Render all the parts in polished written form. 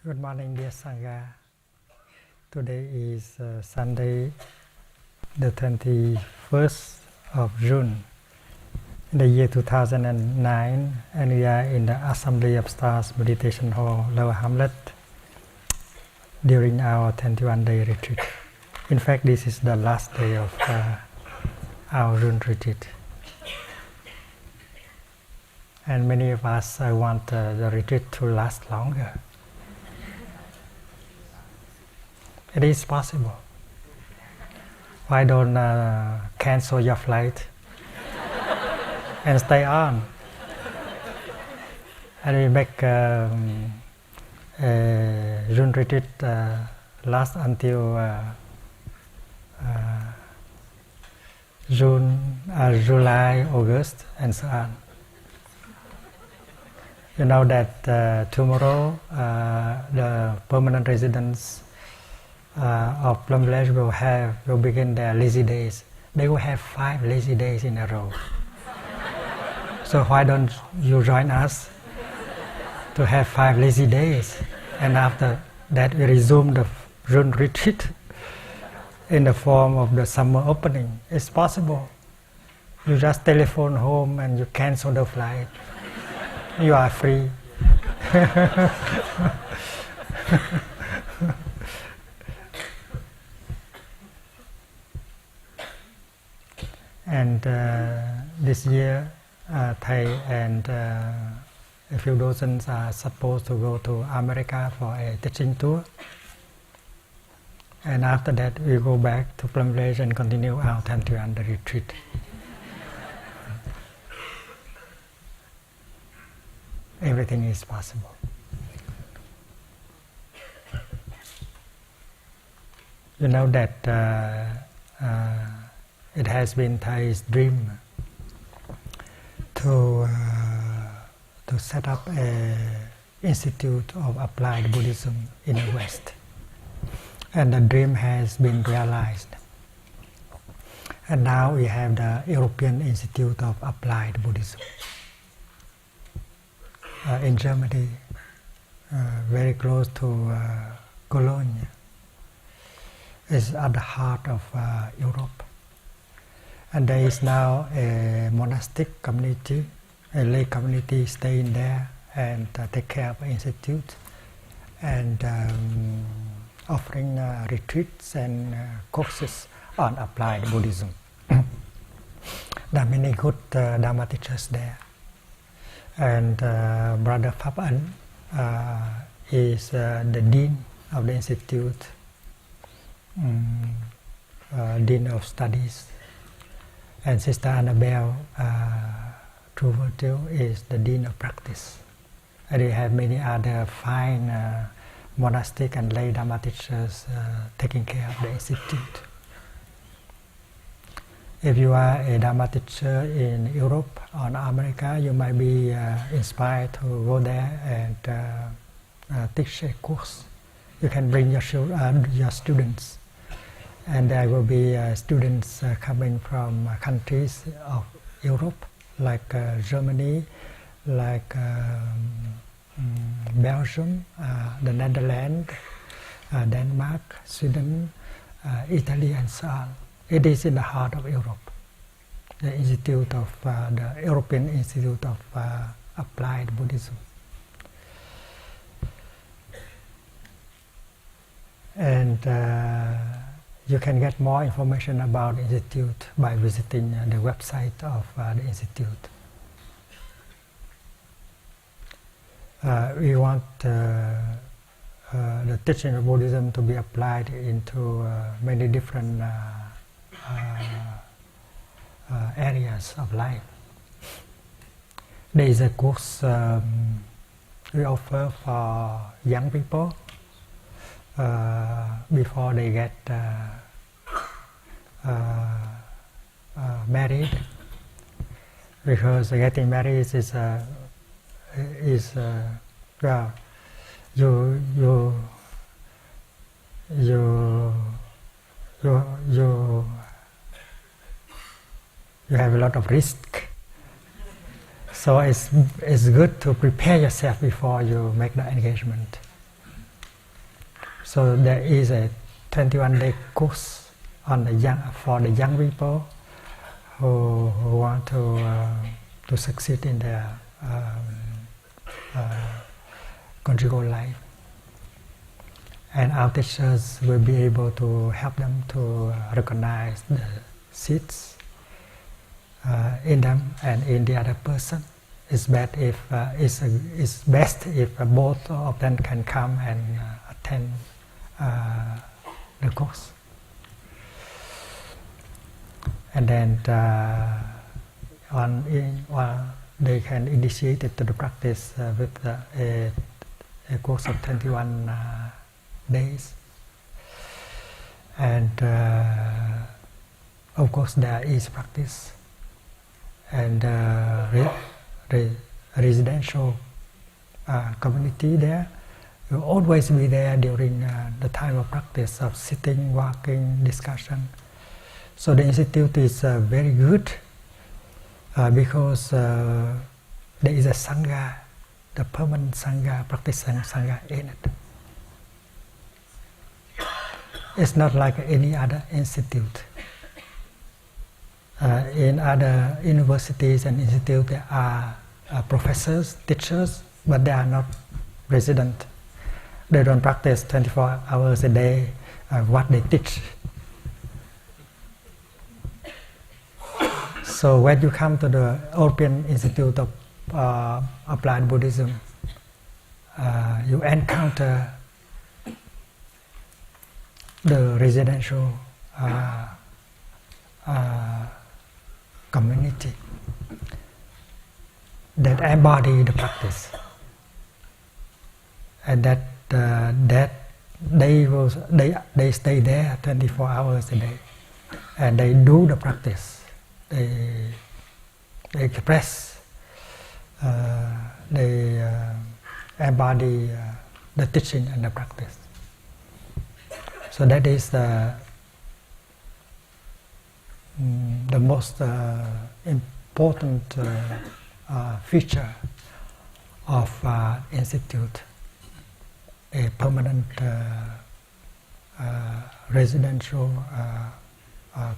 Good morning, dear Sangha. Today is Sunday, the 21st of June, in the year 2009, and we are in the Assembly of Stars Meditation Hall, Lower Hamlet, during our 21-day retreat. In fact, this is the last day of our June retreat. And many of us want the retreat to last longer. It is possible. Why don't cancel your flight and stay on? And we make June retreat last until July, August, and so on. You know that tomorrow the permanent residents of Plum Village will begin their lazy days. They will have 5 lazy days in a row. So why don't you join us to have 5 lazy days? And after that we resume the June retreat in the form of the summer opening. It's possible. You just telephone home and you cancel the flight. You are free. And this year, Thay and a few dozens are supposed to go to America for a teaching tour. And after that, we go back to Plum Village and continue our 21-day retreat. Everything is possible. You know that it has been Thay's dream to set up an institute of applied Buddhism in the West. And the dream has been realized. And now we have the European Institute of Applied Buddhism in Germany, very close to Cologne. It's at the heart of Europe. And there is now a monastic community, a lay community staying there and take care of the institute and offering retreats and courses on applied Buddhism. There are many good Dharma teachers there. And Brother Phap An is the Dean of the Institute, Dean of Studies. And Sister Annabelle True Virtue is the Dean of Practice. And we have many other fine monastic and lay Dharma teachers taking care of the institute. If you are a Dharma teacher in Europe or America, you might be inspired to go there and teach a course. You can bring your students. And there will be students coming from countries of Europe, like Germany, like Belgium, the Netherlands, Denmark, Sweden, Italy, and so on. It is in the heart of Europe, the Institute of the European Institute of Applied Buddhism. And you can get more information about the Institute by visiting the website of the Institute. We want the teaching of Buddhism to be applied into many different areas of life. There is a course we offer for young people before they get married, because getting married is well, you have a lot of risk. So it's good to prepare yourself before you make the engagement. So there is a 21-day course on for the young people who want to succeed in their conjugal life. And our teachers will be able to help them to recognize the seeds in them and in the other person. It's best if both of them can come and attend the course. And then they can initiate it to the practice with a course of 21 days. And of course there is practice. And the residential community there will always be there during the time of practice of sitting, walking, discussion. So the institute is very good because there is a sangha, the permanent sangha, practicing sangha in it. It's not like any other institute. In other universities and institutes there are professors, teachers, but they are not resident. They don't practice 24 hours a day what they teach. So when you come to the European Institute of Applied Buddhism, you encounter the residential community that embody the practice, and that they stay there 24 hours a day, and they do the practice. They express, they embody the teaching and the practice. So that is the most important feature of institute, a permanent residential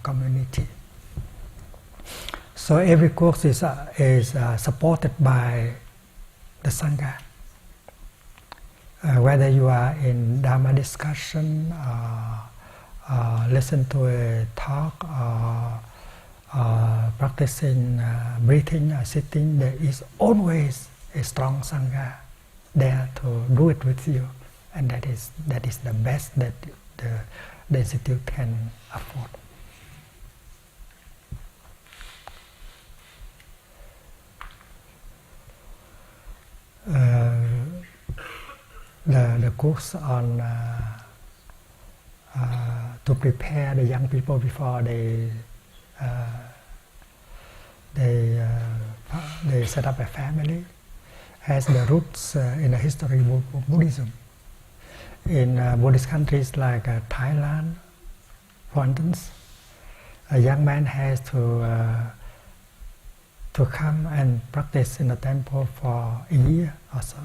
community. So every course is supported by the Sangha. Whether you are in Dharma discussion, listen to a talk, practicing breathing, sitting, there is always a strong Sangha there to do it with you, and that is the best that the institute can afford. The course on to prepare the young people before they set up a family has the roots in the history of Buddhism. In Buddhist countries like Thailand, for instance, a young man has to come and practice in the temple for a year or so.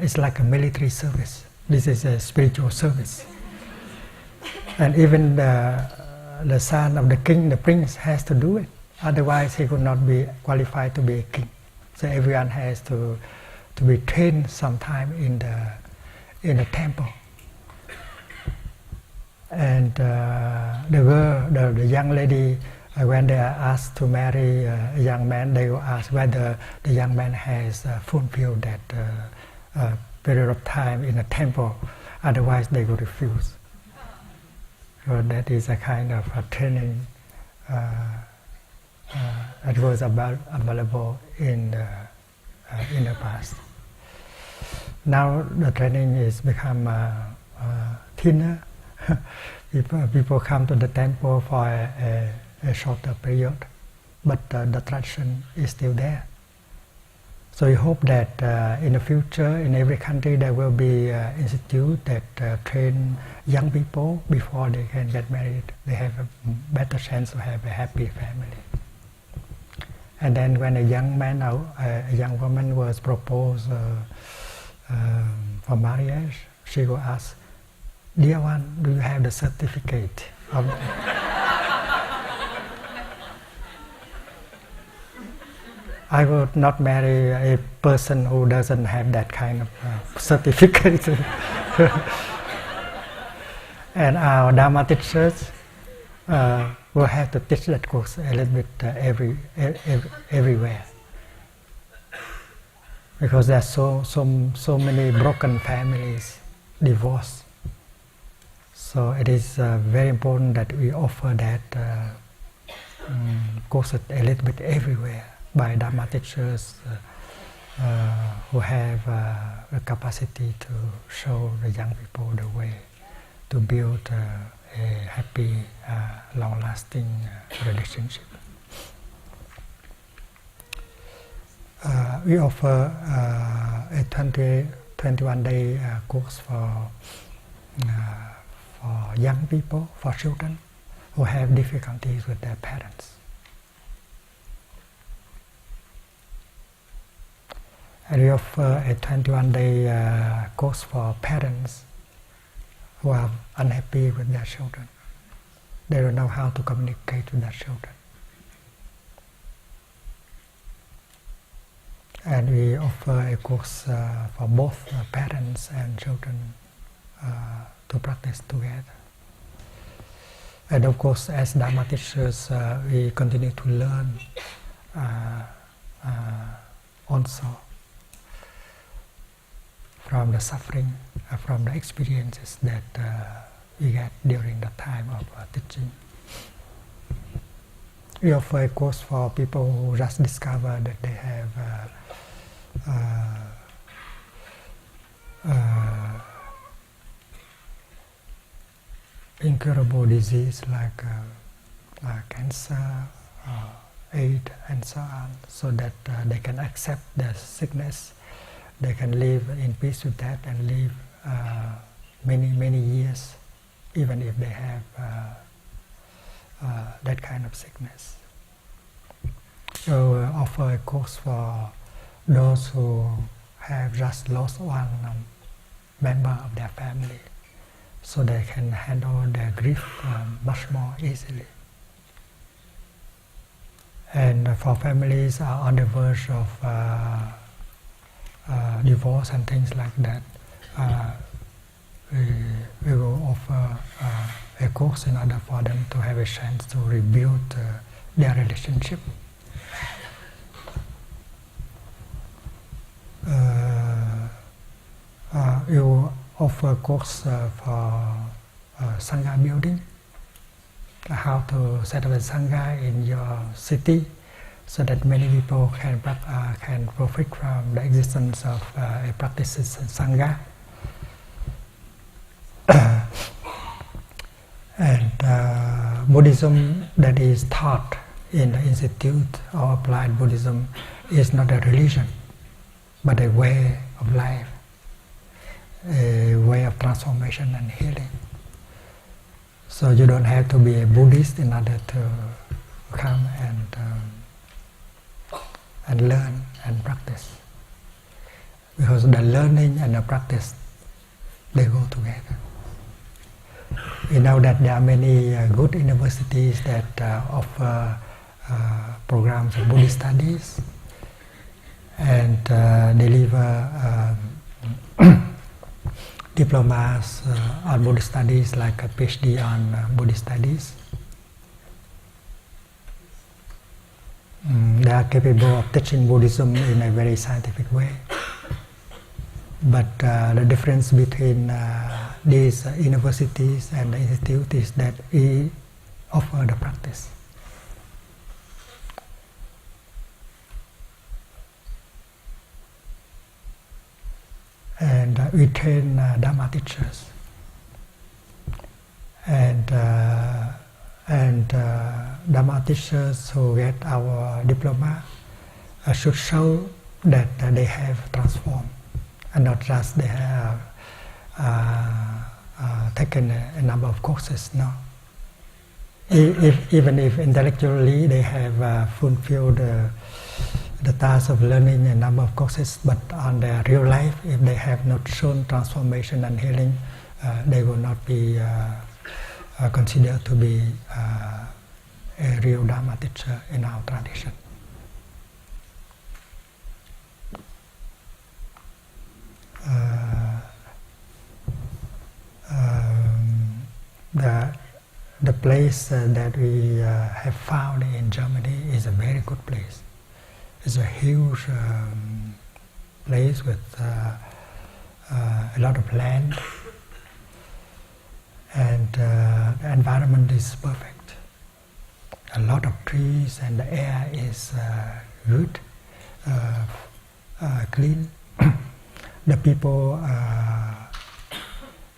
It's like a military service. This is a spiritual service. And even the son of the king, the prince, has to do it. Otherwise, he could not be qualified to be a king. So everyone has to be trained sometime in in a temple. And the young lady, when they are asked to marry a young man, they will ask whether the young man has fulfilled that period of time in a temple. Otherwise, they will refuse. So that is a kind of a training that was available in the past. Now the training is become thinner. People come to the temple for a shorter period, but the tradition is still there. So we hope that in the future, in every country, there will be institute that train young people before they can get married. They have a better chance to have a happy family. And then when a young man or a young woman was proposed for marriage, she will ask, "Dear one, do you have the certificate of I would not marry a person who doesn't have that kind of certificate." And our Dharma teachers will have to teach that course a little bit everywhere, because there are so many broken families, divorce. So it is very important that we offer that course a little bit everywhere by Dharma teachers who have the capacity to show the young people the way to build a happy, long-lasting relationship. We offer a 21-day course for young people, for children who have difficulties with their parents. And we offer a 21-day course for parents who are unhappy with their children. They don't know how to communicate with their children. And we offer a course for both parents and children to practice together. And of course, as Dharma teachers, we continue to learn also from the suffering, from the experiences that we get during the time of teaching. We offer a course for people who just discover that they have incurable disease like cancer, AIDS, and so on, so that they can accept their sickness. They can live in peace with that and live many years, even if they have that kind of sickness. So offer a course for those who have just lost one member of their family, so they can handle their grief much more easily. And for families are on the verge of divorce and things like that, we will offer a course in order for them to have a chance to rebuild their relationship. We will offer a course for Sangha building, how to set up a Sangha in your city, so that many people can profit from the existence of a practices Sangha. And Buddhism that is taught in the Institute or Applied Buddhism is not a religion, but a way of life, a way of transformation and healing. So you don't have to be a Buddhist in order to come and learn and practice, because the learning and the practice, they go together. We know that there are many good universities that offer programs of Buddhist studies and deliver diplomas on Buddhist studies, like a PhD on Buddhist studies. They are capable of teaching Buddhism in a very scientific way. But the difference between these universities and the institute is that we offer the practice. And we train Dharma teachers. And Dharma teachers who get our diploma should show that they have transformed, and not just they have taken a number of courses. No, even if intellectually they have fulfilled the task of learning a number of courses, but on their real life, if they have not shown transformation and healing, they will not be considered to be a real Dharma teacher in our tradition. The place that we have found in Germany is a very good place. It's a huge place with a lot of land, and the environment is perfect. A lot of trees, and the air is good, clean. The people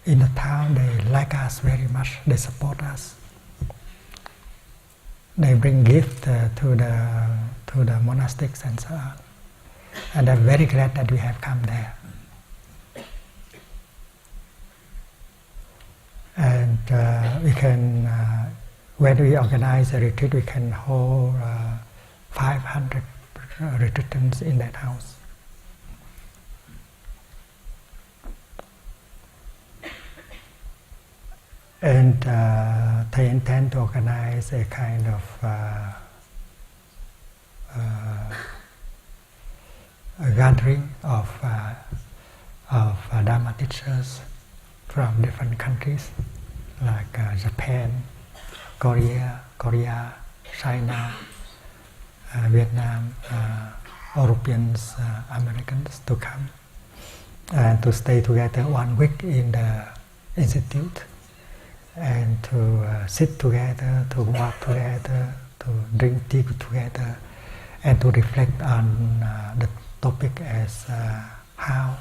in the town, they like us very much. They support us. They bring gifts to the monastics and so on. And I'm very glad that we have come there. And we can, when we organize a retreat, we can hold 500 retreatants in that house. And they intend to organize a kind of a gathering of Dharma teachers from different countries, like Japan, Korea, China, Vietnam, Europeans, Americans, to come and to stay together 1 week in the institute, and to sit together, to walk together, to drink tea together, and to reflect on the topic as how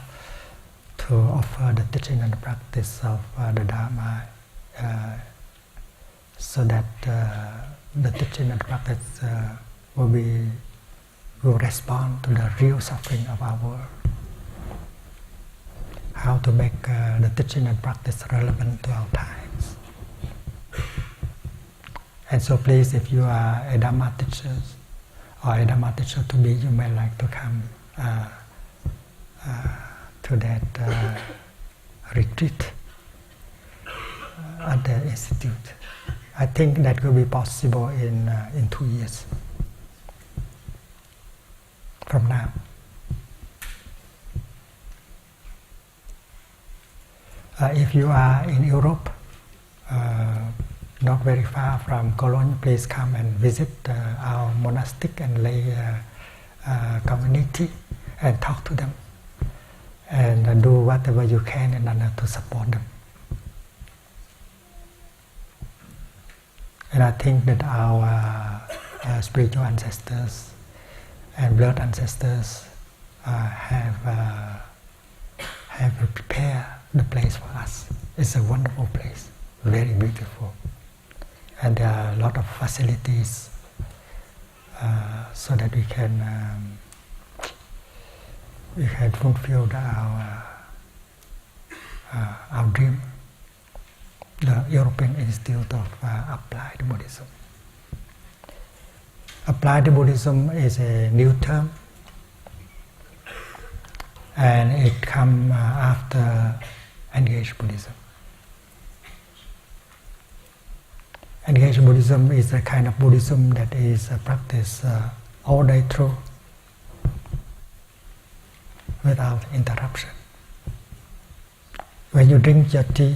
to offer the teaching and the practice of the Dharma, so that the teaching and practice will respond to the real suffering of our world. How to make the teaching and practice relevant to our times. And so please, if you are a Dharma teacher or a Dharma teacher to be, you may like to come to that retreat at the institute. I think that will be possible in 2 years from now. If you are in Europe, not very far from Cologne, please come and visit our monastic and lay community and talk to them, and do whatever you can in order to support them. And I think that our spiritual ancestors and blood ancestors have prepared the place for us. It's a wonderful place, very beautiful, and there are a lot of facilities so that we can fulfill our dream, the European Institute of Applied Buddhism. Applied Buddhism is a new term, and it comes after Engaged Buddhism. Engaged Buddhism is a kind of Buddhism that is practiced all day through, without interruption, When you drink your tea,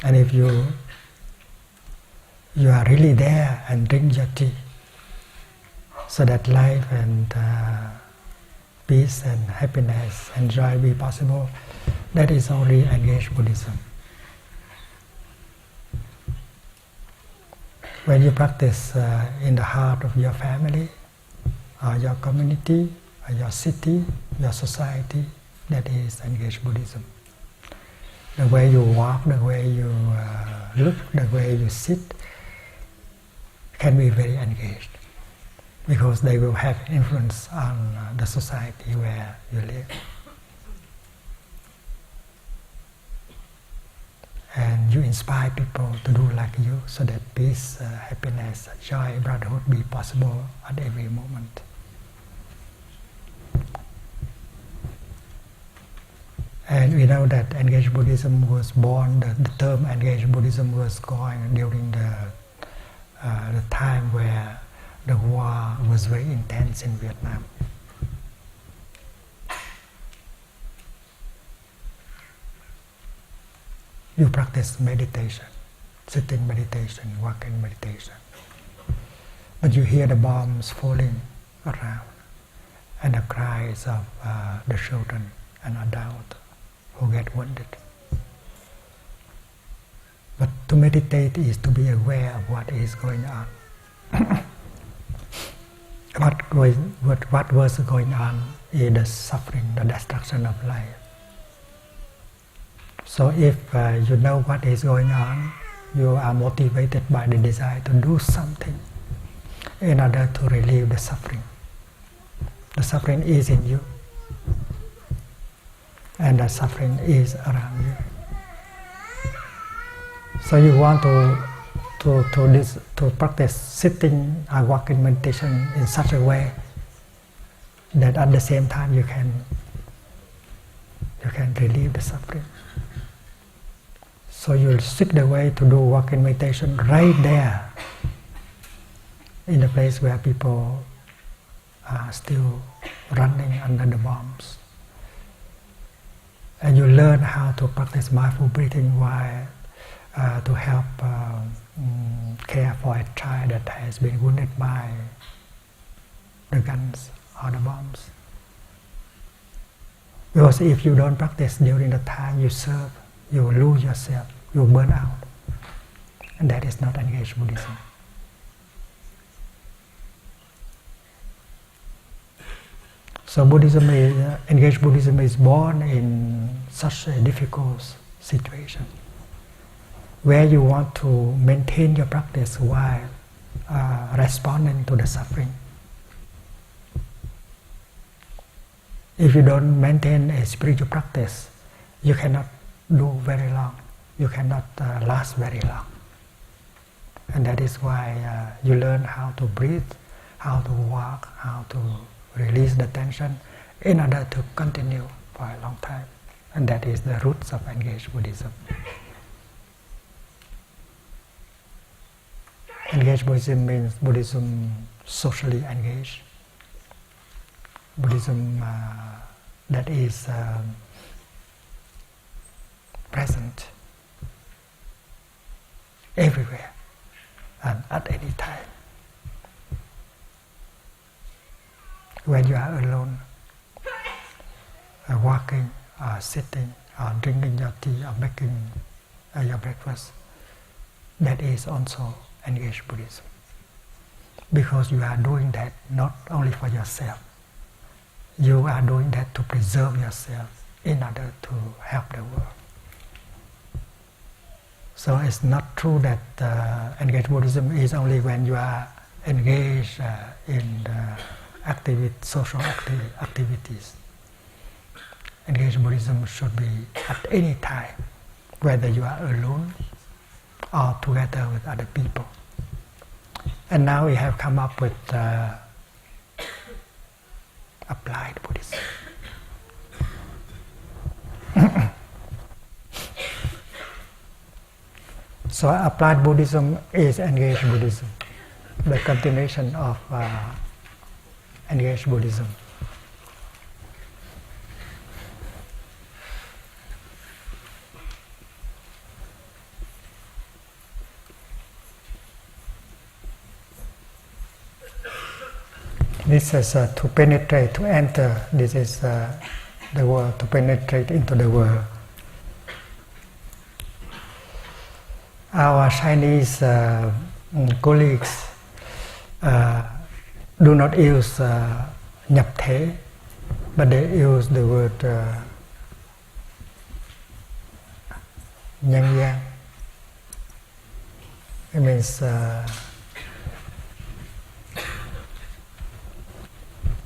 and if you are really there and drink your tea, so that life and peace and happiness and joy be possible, that is only Engaged Buddhism. When you practice in the heart of your family, or your community, or your city, your society, that is Engaged Buddhism. The way you walk, the way you look, the way you sit can be very engaged, because they will have influence on the society where you live. And you inspire people to do like you, so that peace, happiness, joy, brotherhood be possible at every moment. And we know that Engaged Buddhism was born, the term Engaged Buddhism was going during the time where the war was very intense in Vietnam. You practice meditation, sitting meditation, walking meditation. But you hear the bombs falling around and the cries of the children and adults who get wounded. But to meditate is to be aware of what is going on. What was going on is the suffering, the destruction of life. So if you know what is going on, you are motivated by the desire to do something in order to relieve the suffering. The suffering is in you, and the suffering is around you. So you want to practice sitting or walking meditation in such a way that at the same time you can relieve the suffering. So you'll seek the way to do walking meditation right there, in the place where people are still running under the bombs. And you learn how to practice mindful breathing while to help care for a child that has been wounded by the guns or the bombs. Because if you don't practice during the time you serve, you will lose yourself, you will burn out. And that is not Engaged Buddhism. So Engaged Buddhism is born in such a difficult situation, where you want to maintain your practice while responding to the suffering. If you don't maintain a spiritual practice, you cannot do very long. You cannot last very long. And that is why you learn how to breathe, how to walk, how to release the tension in order to continue for a long time. And that is the roots of Engaged Buddhism. Engaged Buddhism means Buddhism socially engaged. Buddhism that is present everywhere and at any time. When you are alone, walking, sitting, drinking your tea, or making your breakfast, that is also Engaged Buddhism. Because you are doing that not only for yourself, you are doing that to preserve yourself in order to help the world. So it's not true that Engaged Buddhism is only when you are engaged in social activities. Engaged Buddhism should be at any time, whether you are alone or together with other people. And now we have come up with applied Buddhism. So applied Buddhism is Engaged Buddhism, the continuation of Engaged Buddhism. This is to penetrate, to enter. This is the world, to penetrate into the world. Our Chinese colleagues do not use nhập thế, but they use the word nhân gian. It means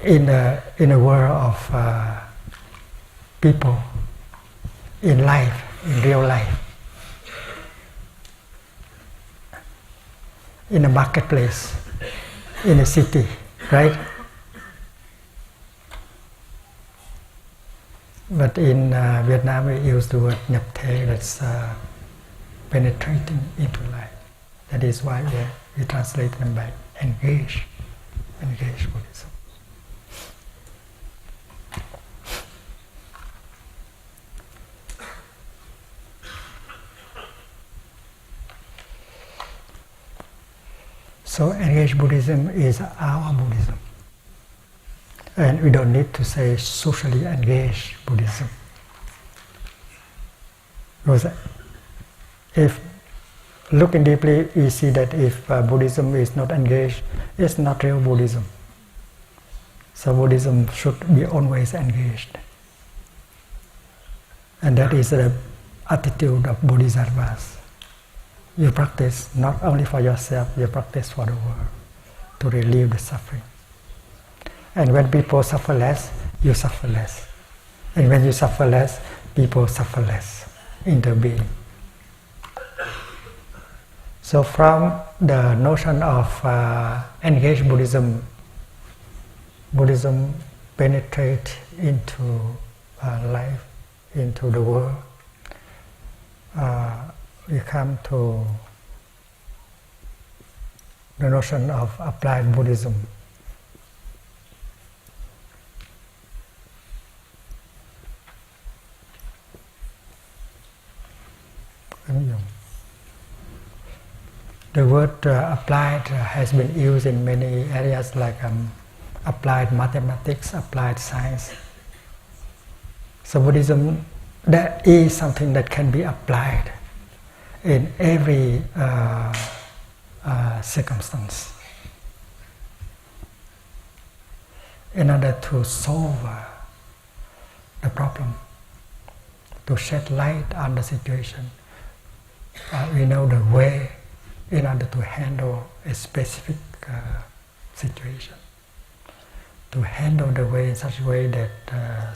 in a world of people, in life, in real life, in a marketplace, in a city, right? But in Vietnam we use the word nhập thế, that's penetrating into life. That is why we translate them by engaged Buddhism. So engaged Buddhism is our Buddhism. And we don't need to say socially engaged Buddhism. Because if looking deeply, we see that if Buddhism is not engaged, it's not real Buddhism. So Buddhism should be always engaged. And that is the attitude of Bodhisattvas. You practice not only for yourself, you practice for the world, to relieve the suffering. And when people suffer less, you suffer less. And when you suffer less, people suffer less. Interbeing. So from the notion of engaged Buddhism, Buddhism penetrates into life, into the world. We come to the notion of applied Buddhism. The word applied has been used in many areas like applied mathematics, applied science. So Buddhism, that is something that can be applied in every circumstance in order to solve the problem, to shed light on the situation. We know the way in order to handle a specific situation, to handle the way in such a way that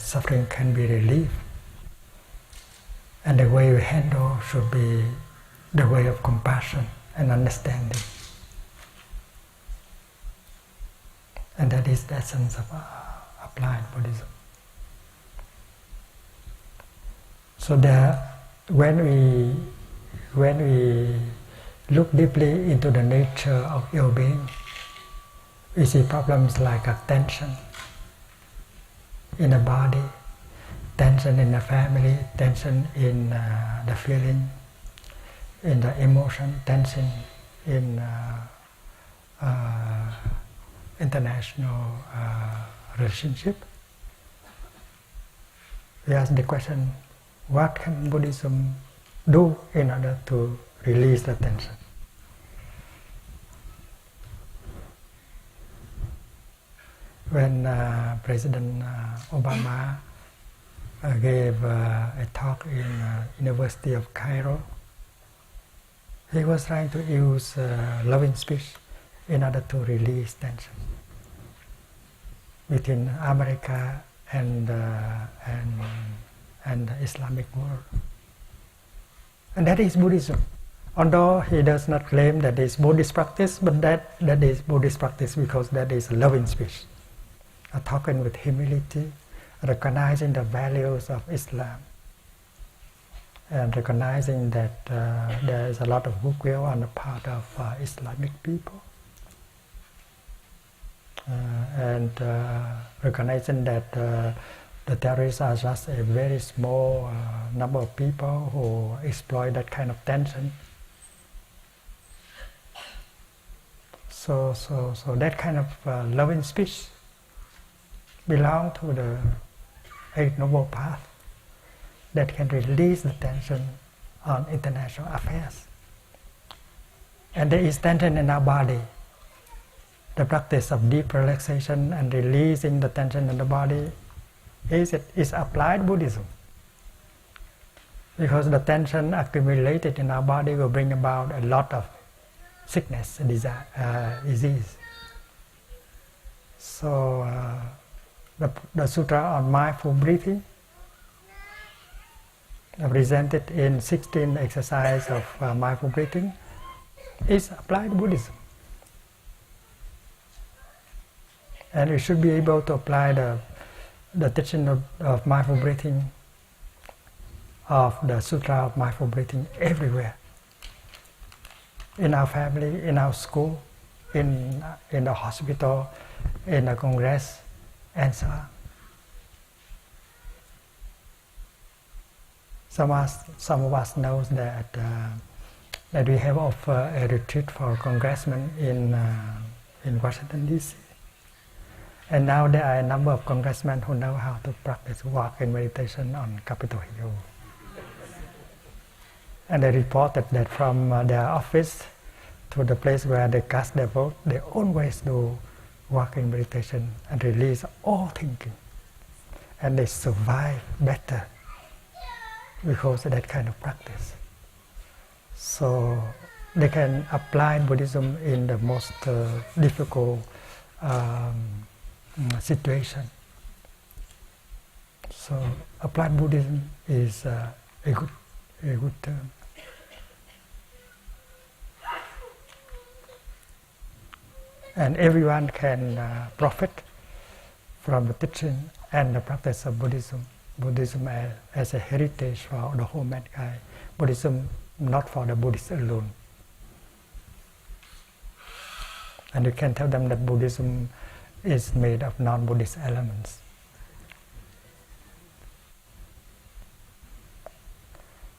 suffering can be relieved. And the way we handle should be the way of compassion and understanding. And that is the essence of applied Buddhism. So when we look deeply into the nature of ill-being, we see problems like tension in the body, tension in the family, tension in the feeling, in the emotion, tension in international relationship. We ask the question, what can Buddhism do in order to release the tension? When President Obama gave a talk in University of Cairo, he was trying to use loving speech in order to release tension between America and the Islamic world. And that is Buddhism. Although he does not claim that is Buddhist practice, but that is Buddhist practice because that is loving speech. Talking with humility, recognizing the values of Islam, and recognizing that there is a lot of goodwill on the part of Islamic people, and recognizing that the terrorists are just a very small number of people who exploit that kind of tension. So that kind of loving speech belong to the Eight Noble Path that can release the tension on international affairs. And there is tension in our body. The practice of deep relaxation and releasing the tension in the body is applied Buddhism. Because the tension accumulated in our body will bring about a lot of sickness, disease. So the Sutra on Mindful Breathing, presented in 16 exercises of mindful breathing, is applied Buddhism. And we should be able to apply the teaching of mindful breathing, of the Sutra of Mindful Breathing everywhere. In our family, in our school, in the hospital, in the congress, and so on. Some of us knows that we have offered a retreat for congressmen in Washington D.C. And now there are a number of congressmen who know how to practice walking meditation on Capitol Hill. And they reported that from their office to the place where they cast their vote, they always do walking meditation and release all thinking. And they survive better because of that kind of practice. So they can apply Buddhism in the most difficult situation. So applied Buddhism is a good term. And everyone can profit from the teaching and the practice of Buddhism. Buddhism as a heritage for the whole mankind. Buddhism not for the Buddhists alone. And you can tell them that Buddhism is made of non-Buddhist elements.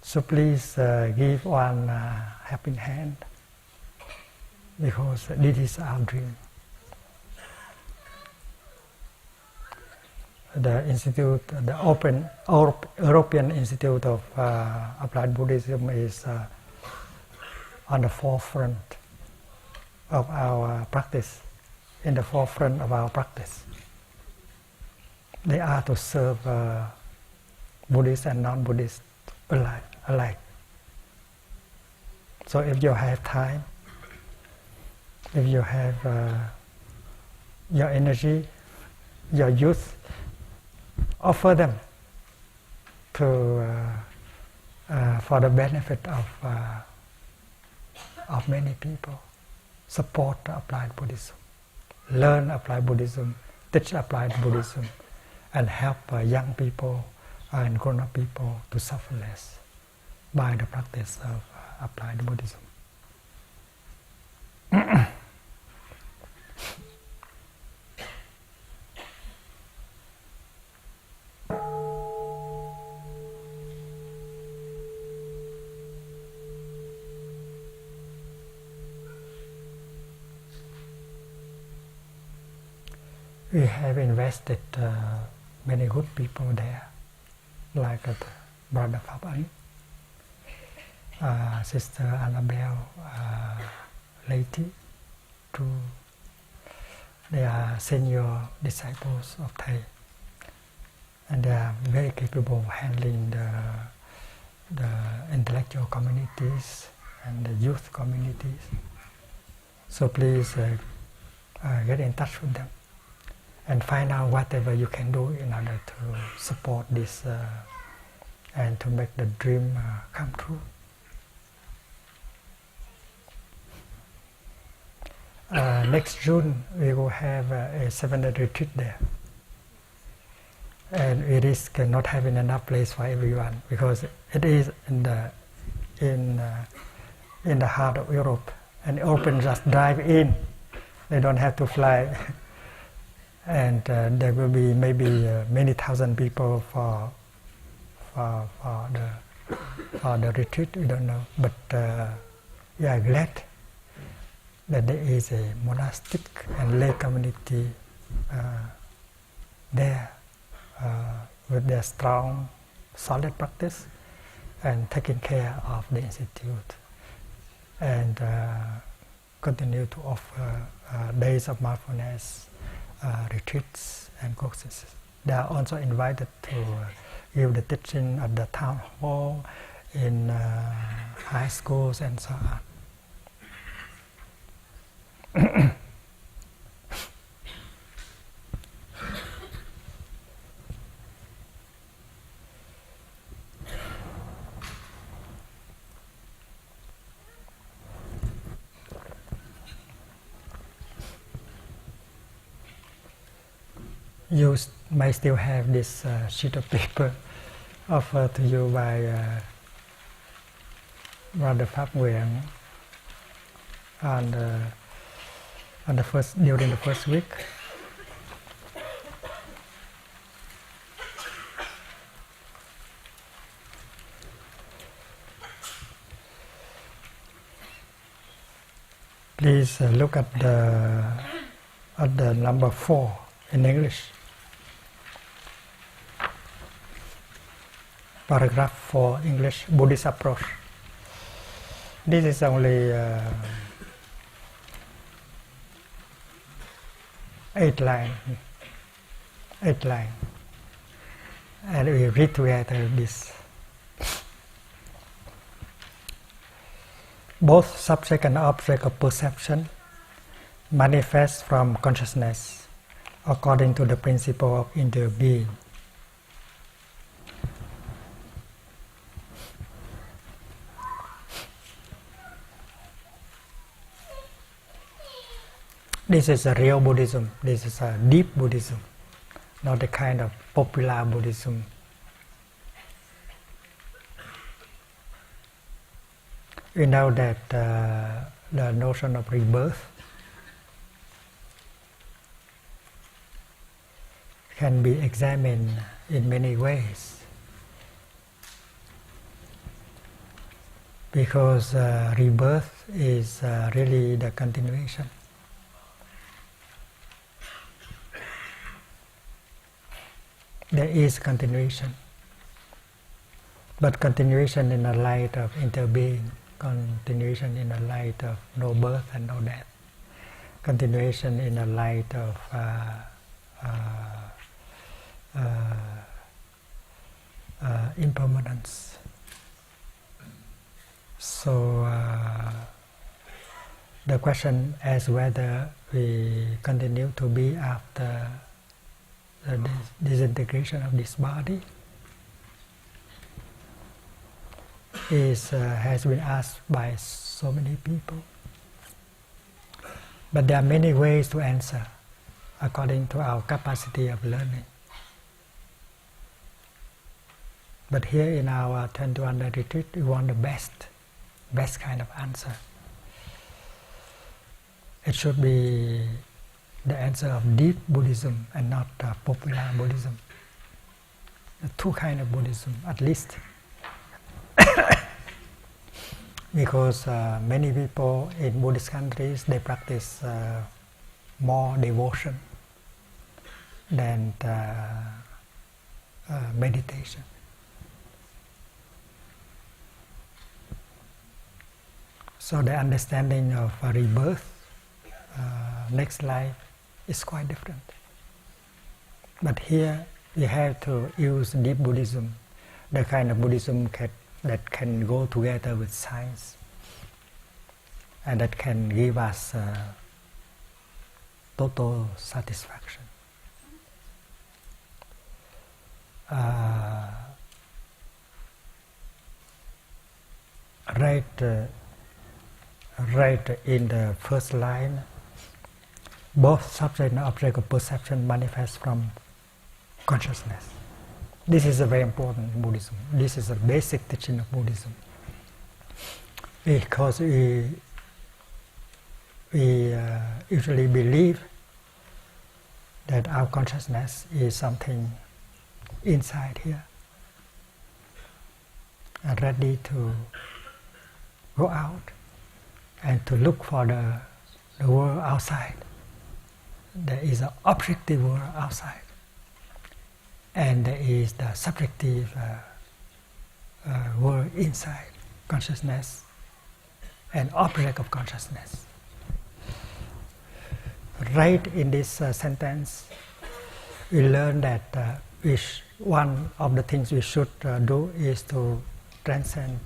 So please give one helping hand, because this is our dream. The Institute, the European Institute of Applied Buddhism is on the forefront of our practice, in the forefront of our practice. They are to serve Buddhists and non-Buddhists alike. So if you have time, if you have your energy, your youth, offer them to for the benefit of many people. Support applied Buddhism, learn applied Buddhism, teach applied Buddhism, and help young people and grown-up people to suffer less by the practice of applied Buddhism. We have invested many good people there, like Brother Pháp Ấn, Sister Annabelle, Lady, True. They are senior disciples of Thay, and they are very capable of handling the intellectual communities and the youth communities. So please get in touch with them and find out whatever you can do in order to support this and to make the dream come true. Next June we will have a 7-day retreat there, and we risk not having enough place for everyone, because it is in the heart of Europe, and Europeans just drive in. They don't have to fly. And there will be maybe many thousand people for the retreat. We don't know, but we are glad that there is a monastic and lay community there with their strong, solid practice and taking care of the institute, and continue to offer days of mindfulness, retreats and courses. They are also invited to give the teaching at the town hall, in high schools and so on. You may still have this sheet of paper offered to you by Brother Pháp Nguyện during the first week. Please look at the number 4 in English. Paragraph 4 English, Buddhist approach. This is only 8 lines, and we read together this. Both subject and object of perception manifest from consciousness according to the principle of interbeing. This is a real Buddhism. This is a deep Buddhism, not the kind of popular Buddhism. You know that the notion of rebirth can be examined in many ways, because rebirth is really the continuation. There is continuation, but continuation in the light of interbeing, continuation in the light of no birth and no death, continuation in the light of impermanence. So the question is whether we continue to be after the disintegration of this body has been asked by so many people. But there are many ways to answer according to our capacity of learning. But here in our 21-day retreat, we want the best kind of answer. It should be the answer of deep Buddhism and not popular Buddhism. The two kinds of Buddhism, at least. Because many people in Buddhist countries, they practice more devotion than meditation. So the understanding of rebirth, next life, is quite different. But here we have to use deep Buddhism, the kind of Buddhism that can go together with science and that can give us total satisfaction. Right in the first line, both subject and object of perception manifest from consciousness. This is a very important in Buddhism. This is a basic teaching of Buddhism. Because we usually believe that our consciousness is something inside here and ready to go out and to look for the the world outside. There is an objective world outside, and there is the subjective world inside, consciousness and object of consciousness. Right in this sentence, we learn that one of the things we should do is to transcend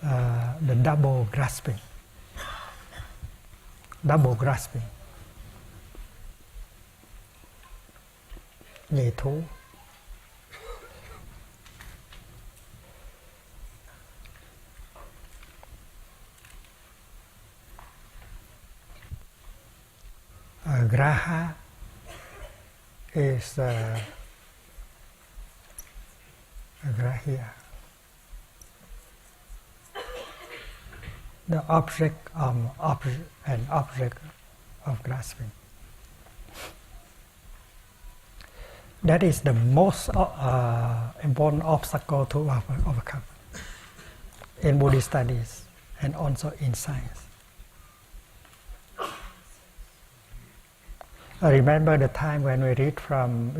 the double grasping. Double grasping. Nhị thú. Graha is grahya. The object an object of grasping. That is the most important obstacle to overcome in Buddhist studies and also in science. I remember the time when we read from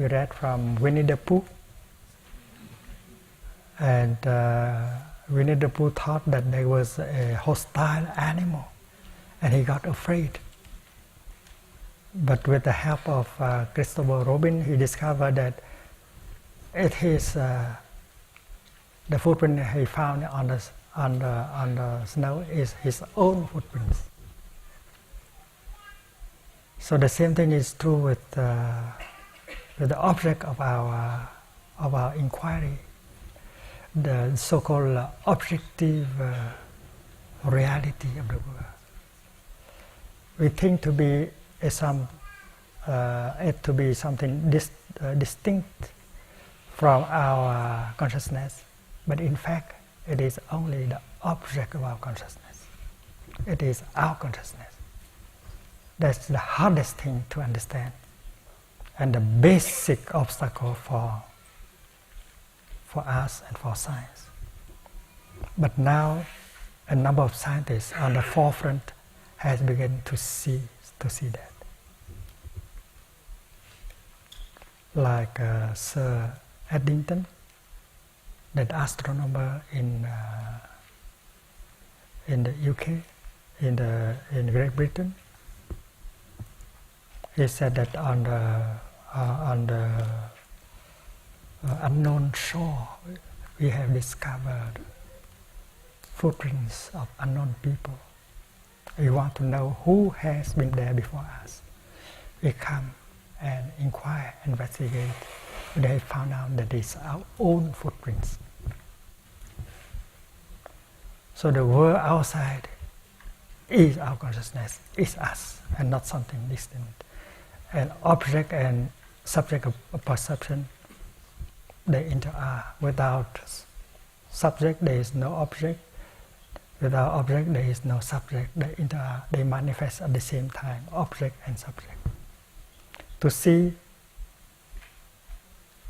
Winnie the Pooh, and Winnie the Pooh thought that there was a hostile animal, and he got afraid. But with the help of Christopher Robin, he discovered that it is the footprint he found on the snow is his own footprints. So the same thing is true with the object of our inquiry, the so-called objective reality of the world. We think to be it to be something distinct from our consciousness, but in fact it is only the object of our consciousness. It is our consciousness. That's the hardest thing to understand, and the basic obstacle for us and for science. But now a number of scientists on the forefront has begun to see that. Like Sir Eddington, that astronomer in the UK, in Great Britain. He said that on the unknown shore, we have discovered footprints of unknown people. We want to know who has been there before us. We come and inquire, investigate. They found out that it's our own footprints. So the world outside is our consciousness, is us, and not something distinct. And object and subject of perception, they interact. Without subject, there is no object. Without object, there is no subject. They interact. They manifest at the same time, object and subject. To see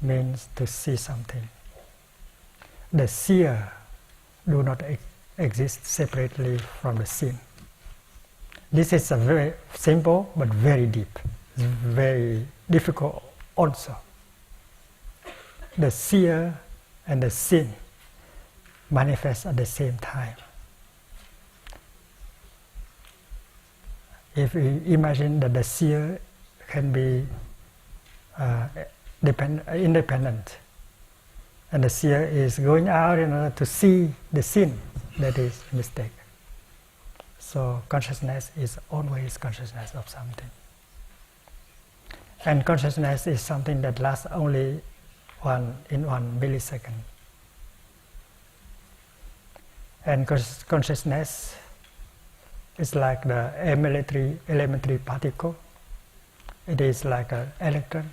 means to see something. The seer do not exist separately from the seen. This is a very simple but very deep. It's very difficult also. The seer and the seen manifest at the same time. If we imagine that the seer can be independent, and the seer is going out in order to see the seen, that is a mistake. So consciousness is always consciousness of something. And consciousness is something that lasts only in 1 millisecond. And consciousness is like the elementary particle. It is like an electron.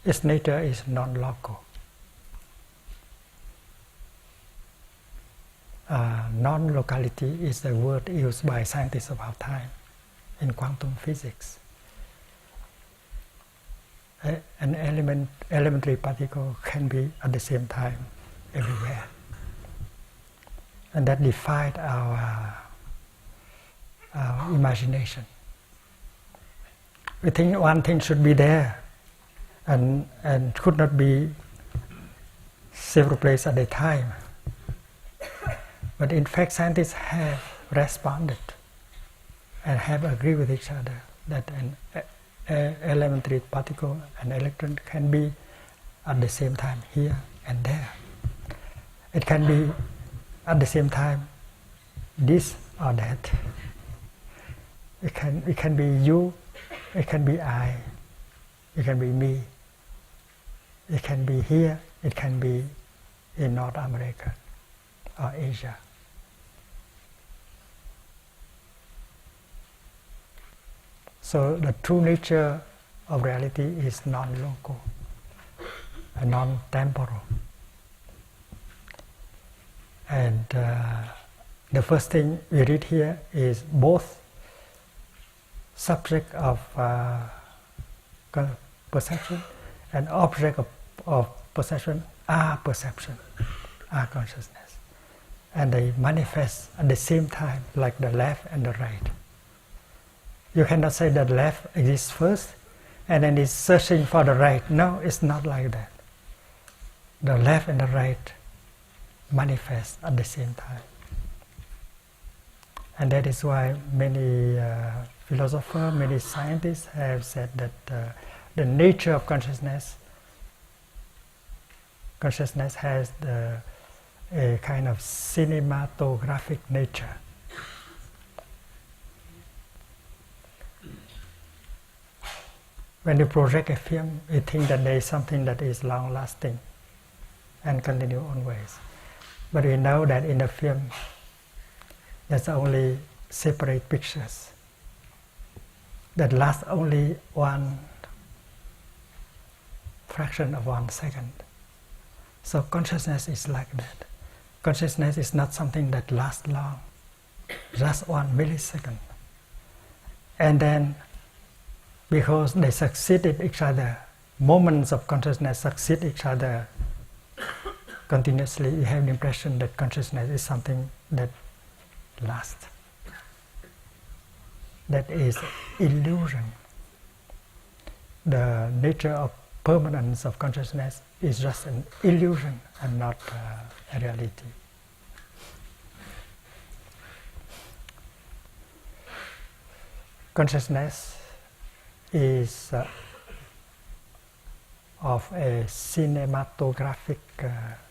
Its nature is non-local. Non-locality is the word used by scientists of our time in quantum physics. An elementary particle can be at the same time everywhere. and that defied our imagination. We think one thing should be there and could not be several places at a time. But in fact, scientists have responded and have agreed with each other that an elementary particle and electron can be at the same time here and there. It can be at the same time this or that. It can be you, it can be I, it can be me. It can be here, it can be in North America or Asia. So the true nature of reality is non-local and non-temporal. And the first thing we read here is both subject of perception and object of perception are perception, are consciousness. And they manifest at the same time, like the left and the right. You cannot say that left exists first and then is searching for the right. No, it's not like that. The left and the right manifest at the same time. And that is why many philosophers, many scientists have said that the nature of consciousness has a kind of cinematographic nature. When you project a film, you think that there is something that is long-lasting and continue always. But we know that in the film, there's only separate pictures that last only one fraction of 1 second. So consciousness is like that. Consciousness is not something that lasts long, just 1 millisecond. And then, because they succeeded each other, moments of consciousness succeed each other continuously, you have the impression that consciousness is something that lasts. That is illusion. The nature of permanence of consciousness is just an illusion and not a reality. Consciousness is of a cinematographic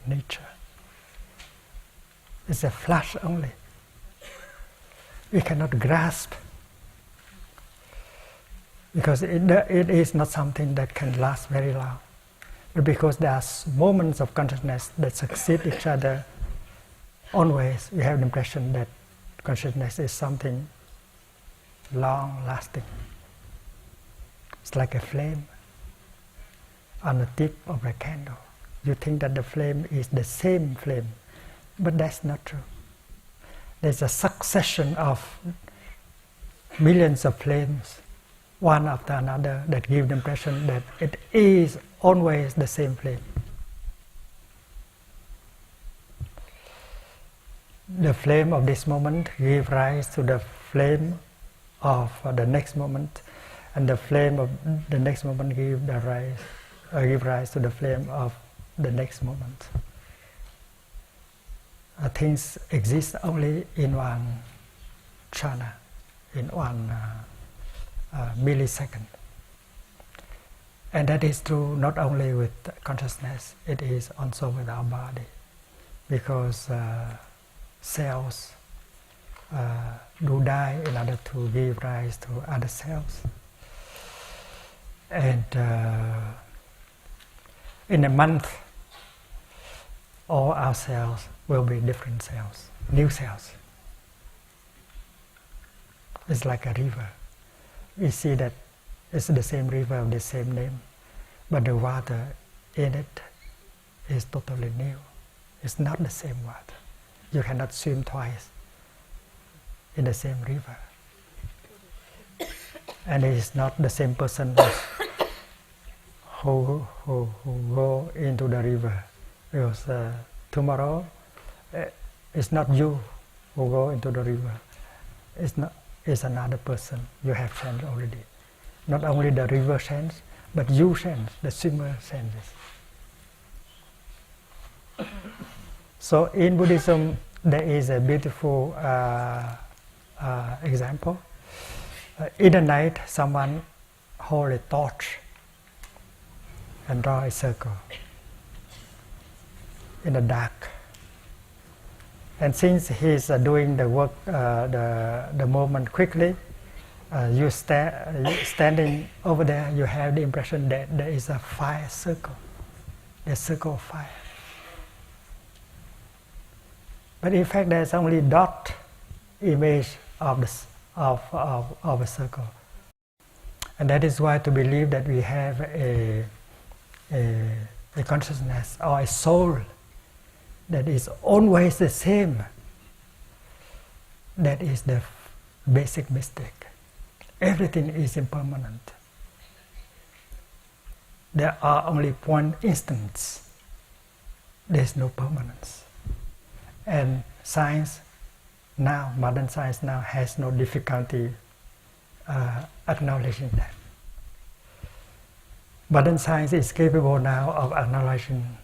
nature. It's a flash only. We cannot grasp because it is not something that can last very long. But because there are moments of consciousness that succeed each other always, we have the impression that consciousness is something long-lasting. It's like a flame on the tip of a candle. You think that the flame is the same flame, but that's not true. There's a succession of millions of flames, one after another, that give the impression that it is always the same flame. The flame of this moment gives rise to the flame of the next moment, and the flame of the next moment give rise to the flame of the next moment. Things exist only in one jhana, in one millisecond. And that is true not only with consciousness, it is also with our body. Because cells do die in order to give rise to other cells. And in a month, all our cells will be different cells, new cells. It's like a river. We see that it's the same river of the same name, but the water in it is totally new. It's not the same water. You cannot swim twice in the same river. And it is not the same person who go into the river, because tomorrow It's not you who go into the river. It's another person. You have sense already. Not only the river sense, but you sense, the swimmer senses. So in Buddhism, there is a beautiful example. In the night, someone hold a torch and draw a circle in the dark. And since he's doing the work, the movement quickly, you standing over there, you have the impression that there is a fire circle, a circle of fire. But in fact, there's only dot image of a circle. And that is why to believe that we have a consciousness or a soul that is always the same, that is the basic mistake. Everything is impermanent. There are only point instants. There is no permanence. And science now, modern science now, has no difficulty acknowledging that. Modern science is capable now of acknowledging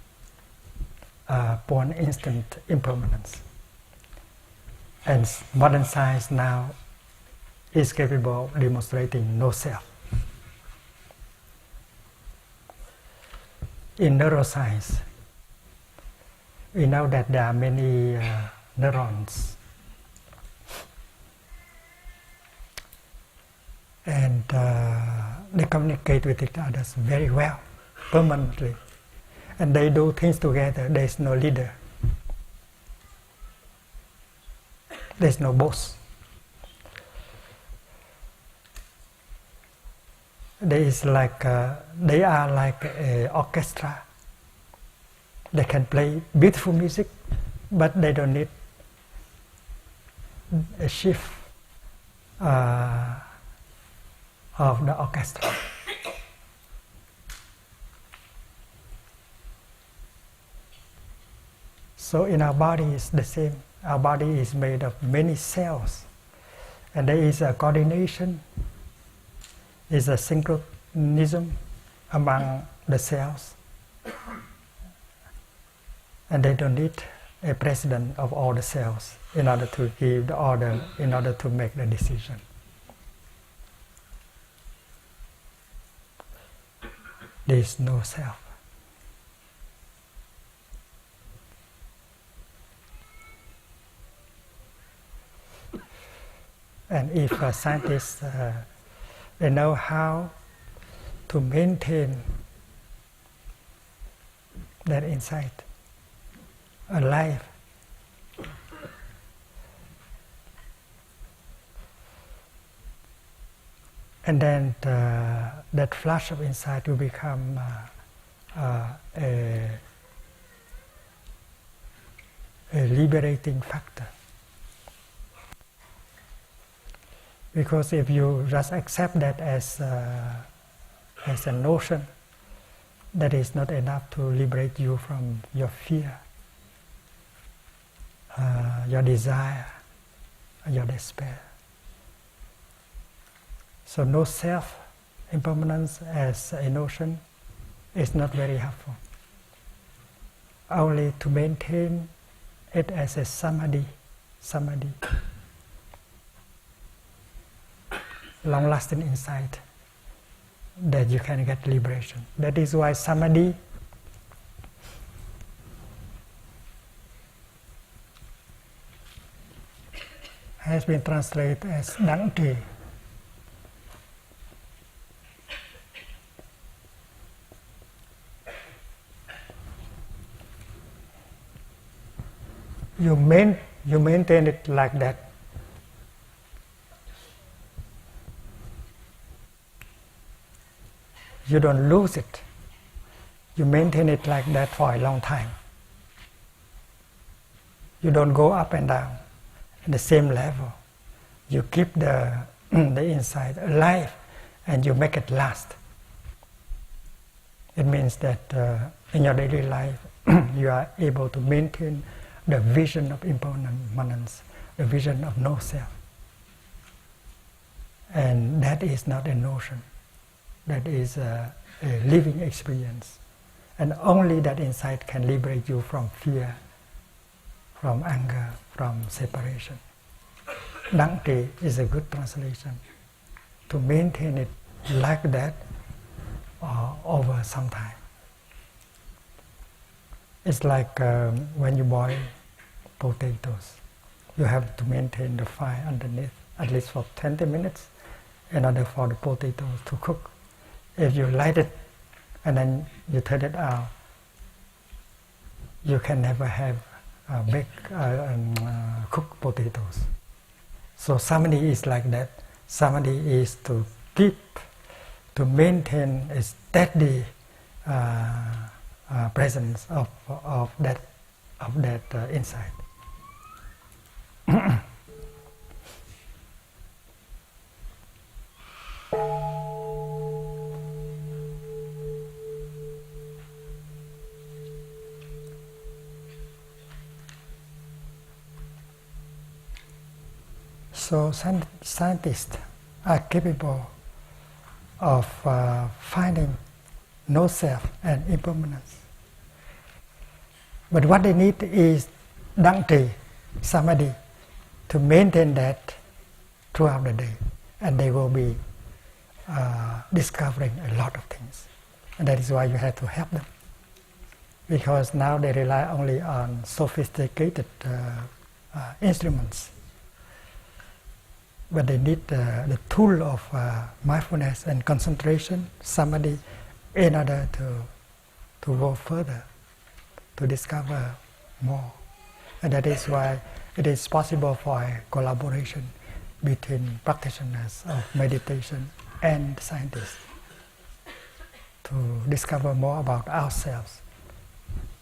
point instant impermanence. And modern science now is capable of demonstrating no self. In neuroscience, we know that there are many neurons, and they communicate with each other very well, permanently, and they do things together. There is no leader, there is no boss. They are like an orchestra. They can play beautiful music, but they don't need a shift of the orchestra. So in our body it's the same. Our body is made of many cells, and there is a coordination, is a synchronism among the cells. And they don't need a president of all the cells in order to give the order, in order to make the decision. There is no self. And if scientists they know how to maintain that insight alive, and then that flash of insight will become a liberating factor. Because if you just accept that as a notion, that is not enough to liberate you from your fear, your desire, your despair. So no self, impermanence as a notion is not very helpful. Only to maintain it as a samadhi, long-lasting insight, that you can get liberation. That is why samadhi has been translated as Dante. You maintain it like that. You don't lose it. You maintain it like that for a long time. You don't go up and down at the same level. You keep the insight alive and you make it last. It means that in your daily life you are able to maintain the vision of impermanence, the vision of no self. And that is not a notion, that is a living experience. And only that insight can liberate you from fear, from anger, from separation. Dante is a good translation. To maintain it like that over some time. It's like when you boil potatoes. You have to maintain the fire underneath at least for 20 minutes in order for the potatoes to cook. If you light it and then you turn it out, you can never have cooked potatoes. So samadhi is like that. Samadhi is to maintain a steady presence of that insight. So scientists are capable of finding no self and impermanence. But what they need is Dante, samadhi, to maintain that throughout the day. And they will be discovering a lot of things. And that is why you have to help them. Because now they rely only on sophisticated instruments. But they need the tool of mindfulness and concentration, samadhi, in order to go further, to discover more. And that is why it is possible for a collaboration between practitioners of meditation and scientists to discover more about ourselves,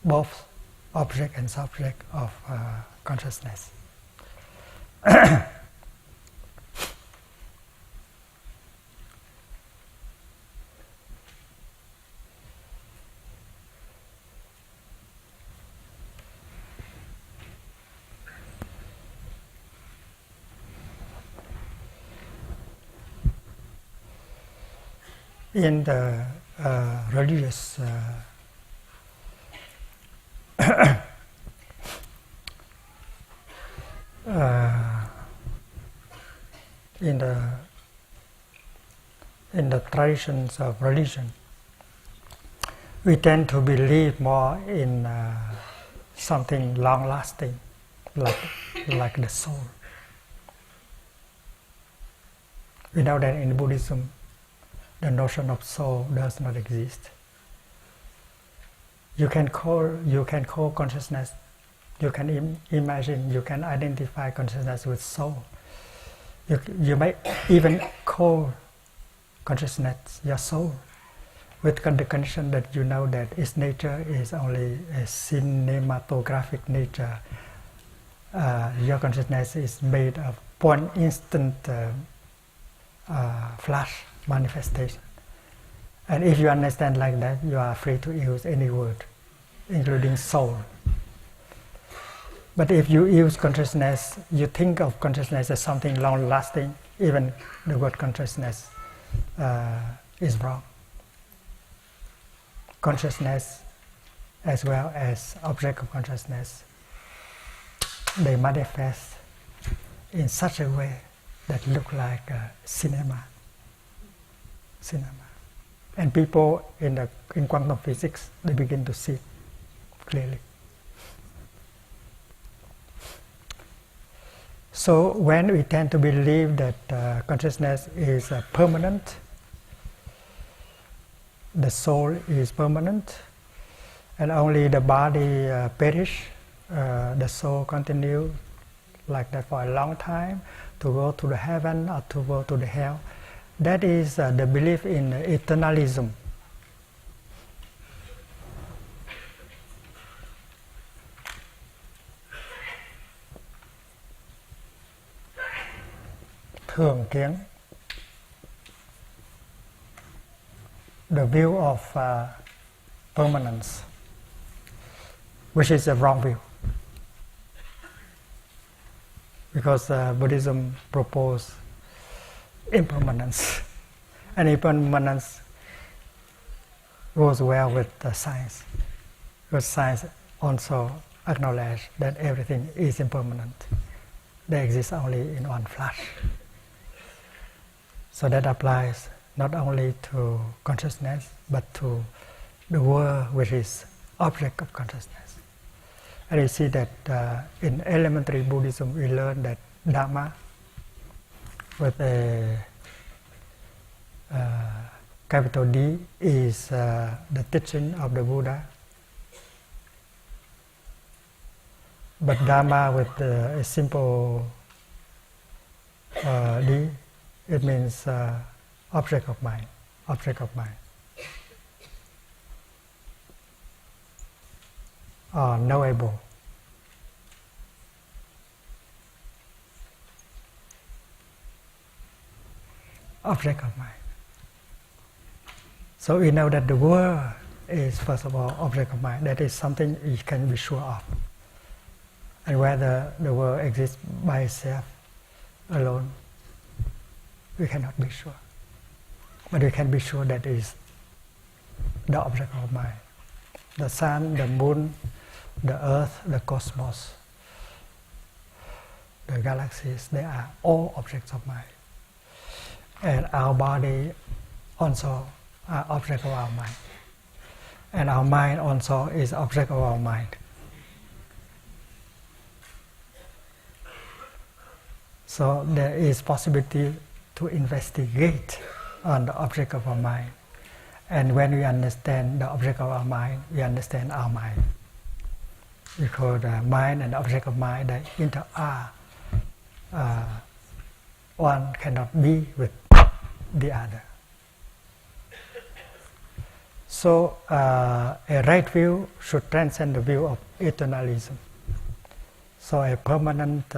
both object and subject of consciousness. In the religious in the traditions of religion, we tend to believe more in something long-lasting, like the soul. We know that in Buddhism, the notion of soul does not exist. You can call consciousness, you can imagine, you can identify consciousness with soul. You may even call consciousness your soul, with the condition that you know that its nature is only a cinematographic nature. Your consciousness is made of one instant flash manifestation. And if you understand like that, you are free to use any word, including soul. But if you use consciousness, you think of consciousness as something long-lasting, even the word consciousness is wrong. Consciousness, as well as object of consciousness, they manifest in such a way that look like cinema. And people in quantum physics, they begin to see clearly. So when we tend to believe that consciousness is permanent, the soul is permanent, and only the body perish, the soul continue like that for a long time, to go to the heaven or to go to the hell. That is the belief in eternalism. Thường kiến, the view of permanence, which is a wrong view. because Buddhism proposes impermanence, and impermanence goes well with science, because science also acknowledges that everything is impermanent. They exist only in one flash. So that applies not only to consciousness, but to the world which is object of consciousness. And you see that in elementary Buddhism we learn that Dharma with a capital D is the teaching of the Buddha. But Dharma with a simple D, it means object of mind, object of mind. Or knowable. Object of mind. So we know that the world is first of all object of mind. That is something you can be sure of. And whether the world exists by itself, alone, we cannot be sure. But we can be sure that it is the object of mind. The sun, the moon, the earth, the cosmos, the galaxies, they are all objects of mind. And our body also are object of our mind. And our mind also is object of our mind. So there is possibility to investigate on the object of our mind. And when we understand the object of our mind, we understand our mind. Because the mind and the object of mind, they inter-are. One cannot be with the other. So a right view should transcend the view of eternalism. So a permanent,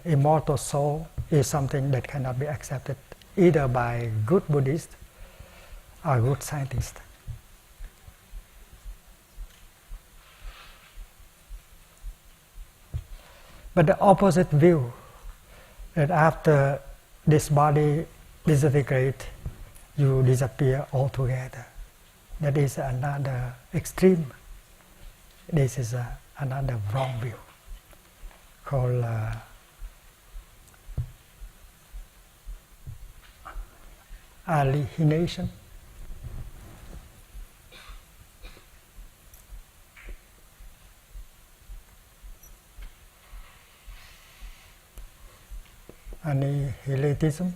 immortal soul is something that cannot be accepted either by good Buddhists or good scientists. But the opposite view, that after this body disintegrates, you disappear altogether. That is another extreme. This is another wrong view, called alienation. Annihilatism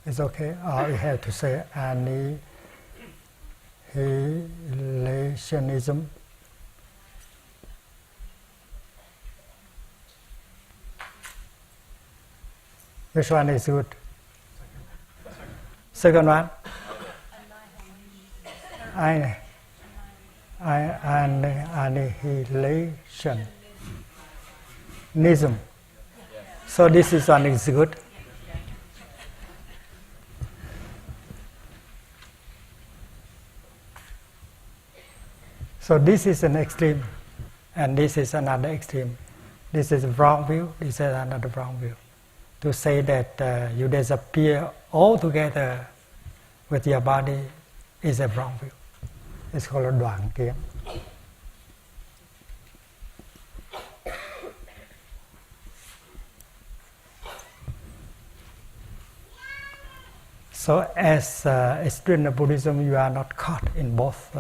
is okay, or you have to say annihilationism. Which one is good? Second one? Annihilationism. So this is one is good. So this is an extreme, and this is another extreme. This is a wrong view, this is another wrong view. To say that you disappear altogether with your body is a wrong view. It's called a đoạn kiến. So as a student of Buddhism, you are not caught in both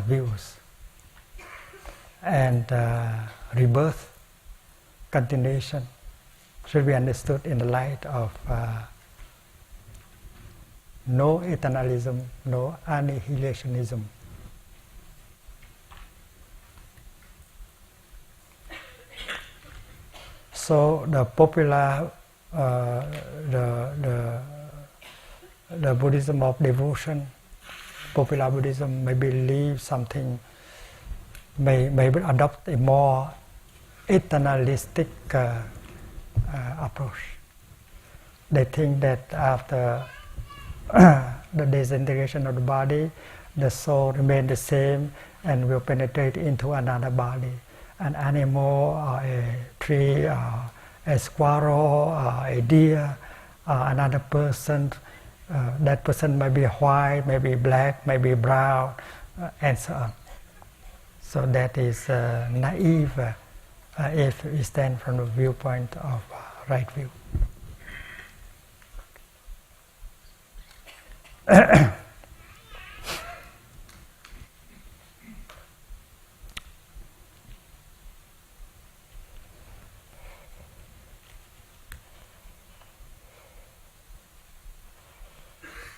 views. And rebirth, continuation, should be understood in the light of no eternalism, no annihilationism. So the popular, the Buddhism of devotion, popular Buddhism may believe something, may adopt a more eternalistic approach. They think that after the disintegration of the body, the soul remains the same and will penetrate into another body, an animal or a tree or a squirrel, a deer, another person. That person may be white, maybe black, maybe brown, and so on. So that is naive if we stand from the viewpoint of right view.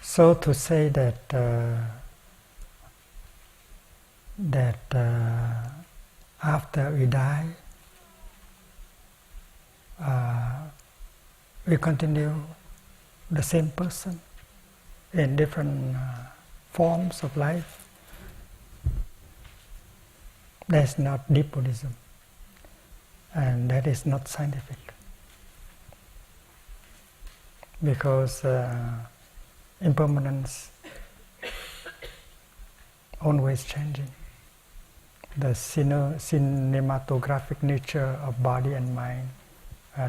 So to say that after we die, we continue the same person in different forms of life, that's not deep Buddhism, and that is not scientific, because impermanence always changing. The cinematographic nature of body and mind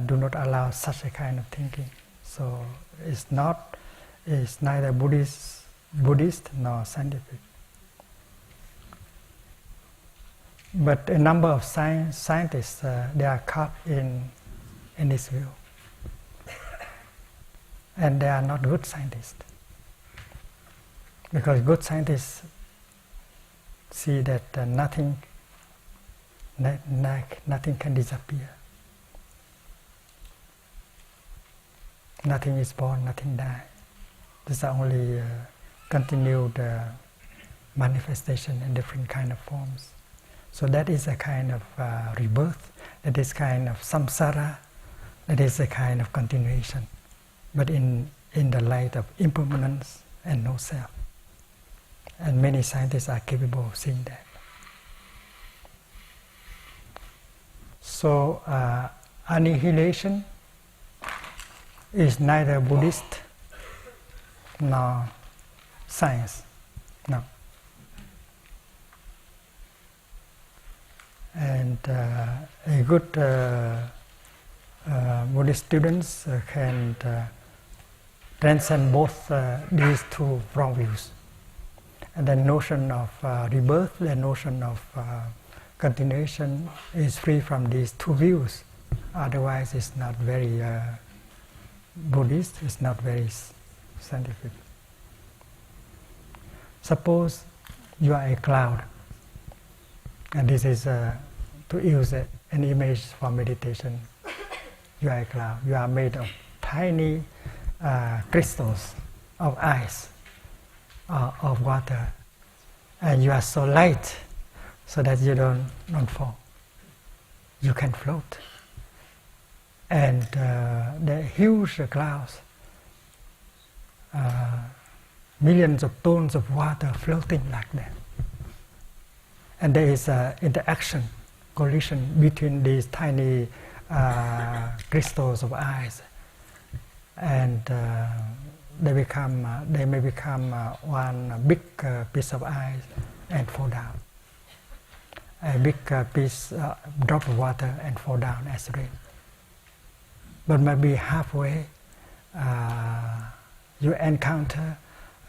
do not allow such a kind of thinking. So it's neither Buddhist nor scientific. But a number of scientists they are caught in this view, and they are not good scientists, because good scientists see that nothing can disappear. Nothing is born, nothing dies. These are only continued manifestation in different kind of forms. So that is a kind of rebirth, that is kind of samsara, that is a kind of continuation, but in the light of impermanence and no self. And many scientists are capable of seeing that. So annihilation is neither Buddhist nor science. No. And a good Buddhist students can transcend both these two wrong views. And the notion of rebirth, the notion of continuation is free from these two views. Otherwise, it's not very Buddhist, it's not very scientific. Suppose you are a cloud, and this is to use an image for meditation. You are a cloud, you are made of tiny crystals of ice, of water, and you are so light so that you don't fall. You can float. And the huge clouds, millions of tons of water floating like that. And there is interaction, collision between these tiny crystals of ice, and they may become one big piece of ice and fall down. A big drop of water and fall down as rain. But maybe halfway you encounter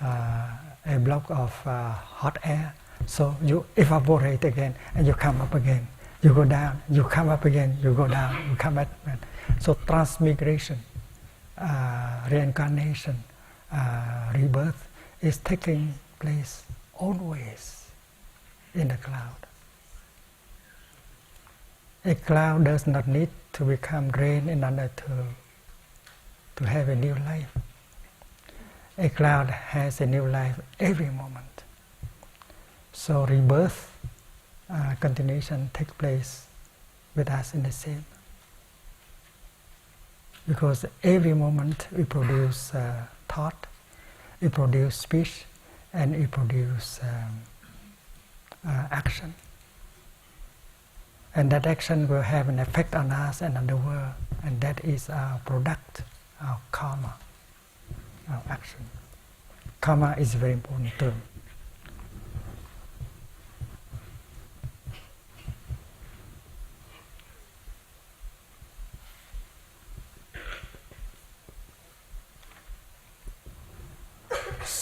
a block of hot air, so you evaporate again and you come up again. You go down, you come up again, you go down, you come up again. So transmigration, reincarnation, rebirth is taking place always in the cloud. A cloud does not need to become rain in order to have a new life. A cloud has a new life every moment. So rebirth, continuation takes place with us in the same. Because every moment we produce thought, we produce speech, and we produce action. And that action will have an effect on us and on the world, and that is our product, our karma, our action. Karma is a very important term.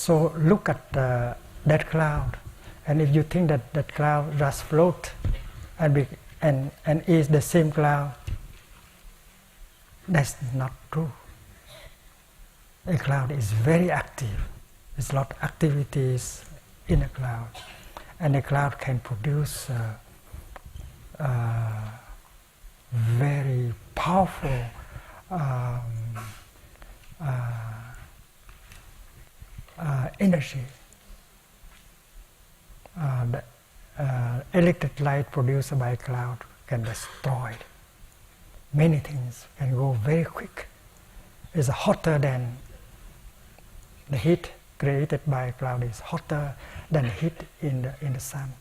So look at that cloud, and if you think that that cloud just float and is the same cloud, that's not true. A cloud is very active. There's a lot of activities in a cloud, and a cloud can produce very powerful energy. The electric light produced by a cloud can destroy many things, can go very quick. It's hotter than the heat created by a cloud is hotter than heat in the sun.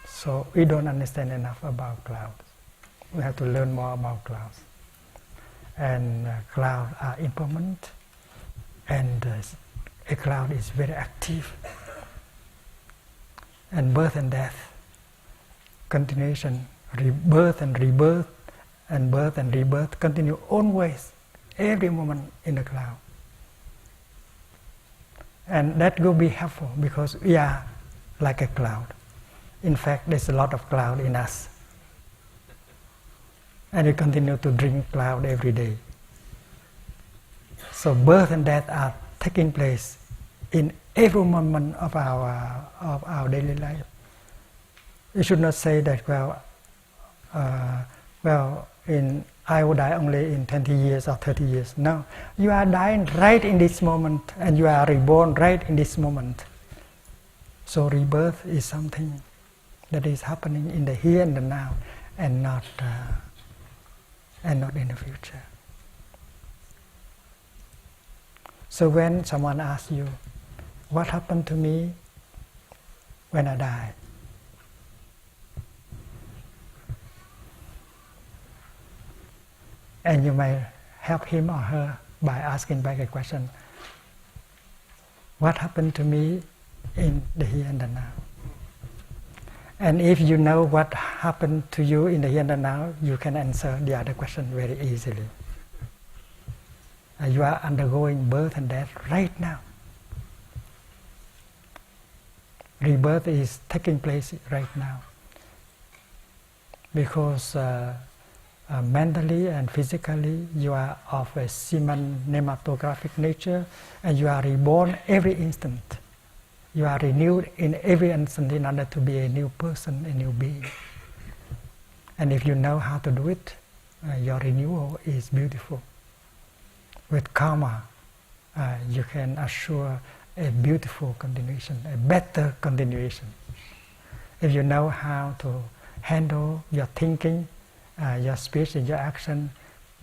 So we don't understand enough about clouds. We have to learn more about clouds. And clouds are impermanent, and a cloud is very active. And birth and death, continuation, rebirth and rebirth, and birth and rebirth continue always, every moment in the cloud. And that will be helpful because we are like a cloud. In fact, there's a lot of cloud in us. And we continue to drink cloud every day. So birth and death are taking place in every moment of our daily life. We should not say that, I will die only in 20 years or 30 years. No, you are dying right in this moment, and you are reborn right in this moment. So rebirth is something that is happening in the here and the now, and not in the future. So when someone asks you, what happened to me when I die? And you may help him or her by asking back a question, what happened to me in the here and the now? And if you know what happened to you in the here and the now, you can answer the other question very easily. You are undergoing birth and death right now. Rebirth is taking place right now. Because mentally and physically you are of a cinematographic nature, and you are reborn every instant. You are renewed in every instant in order to be a new person, a new being. And if you know how to do it, your renewal is beautiful. With karma, you can assure a beautiful continuation, a better continuation. If you know how to handle your thinking, your speech and your action,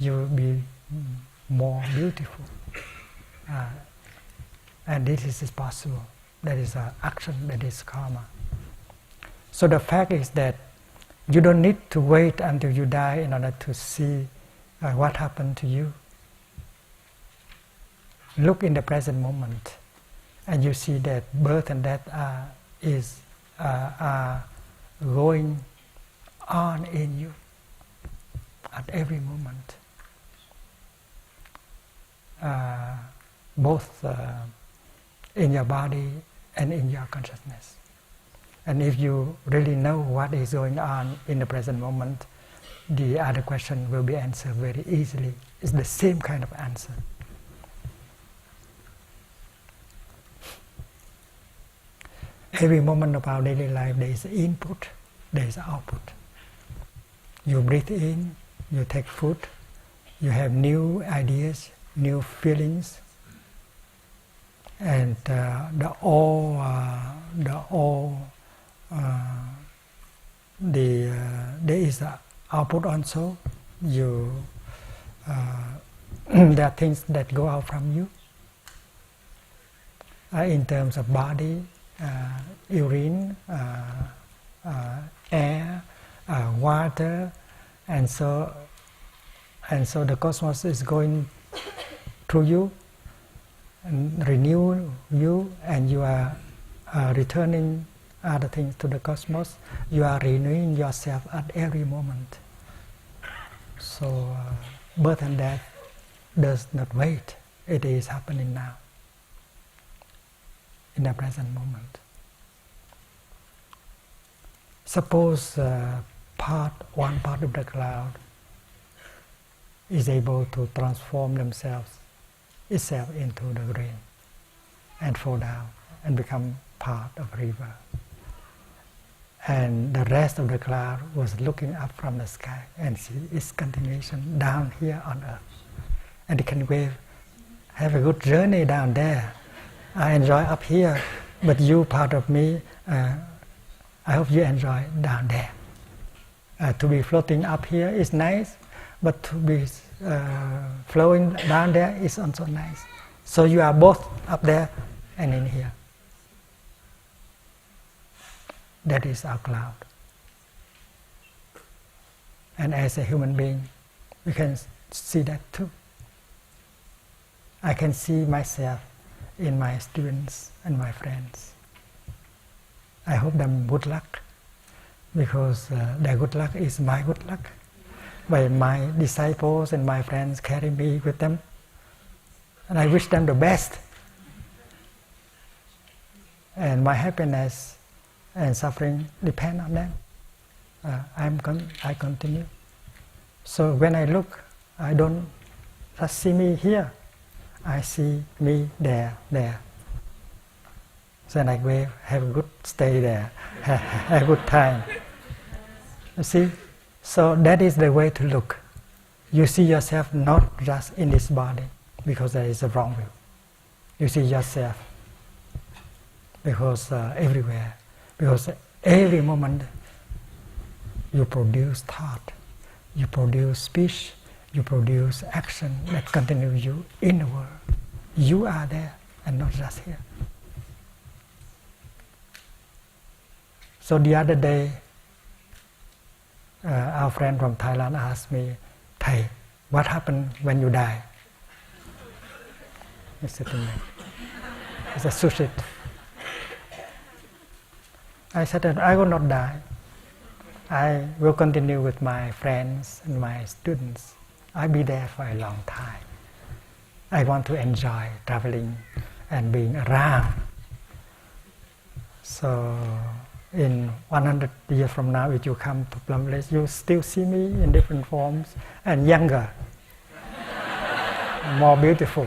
you will be more beautiful. And this is possible. That is action, that is karma. So the fact is that you don't need to wait until you die in order to see what happened to you. Look in the present moment, and you see that birth and death are going on in you at every moment, both in your body and in your consciousness. And if you really know what is going on in the present moment, the other question will be answered very easily. It's the same kind of answer. Every moment of our daily life, there is input, there is output. You breathe in, you take food, you have new ideas, new feelings, and there is output also. There are things that go out from you in terms of body, urine, air, water, and so the cosmos is going through you and renew you, and you are returning other things to the cosmos. You are renewing yourself at every moment. So birth and death does not wait. It is happening now, in the present moment. Suppose one part of the cloud is able to transform itself into the rain and fall down and become part of a river. And the rest of the cloud was looking up from the sky and see its continuation down here on earth. And it can have a good journey down there. I enjoy up here, but you, part of me, I hope you enjoy down there. To be floating up here is nice, but to be flowing down there is also nice. So you are both up there and in here. That is our cloud. And as a human being, we can see that too. I can see myself in my students and my friends. I hope them good luck, because their good luck is my good luck. By my disciples and my friends carry me with them, and I wish them the best. And my happiness and suffering depend on them. I continue. So when I look, I don't just see me here. I see me there. So I wave, have a good stay there, have a good time. You see? So that is the way to look. You see yourself not just in this body, because there is a wrong view. You see yourself because everywhere, because every moment you produce thought, you produce speech, you produce action that continues you in the world. You are there and not just here. So the other day, our friend from Thailand asked me, Thay, what happened when you die? He's sitting there. He said, sushit. I said that I will not die. I will continue with my friends and my students. I'll be there for a long time. I want to enjoy traveling and being around. So in 100 years from now, if you come to Plum Village, you still see me in different forms and younger, more beautiful.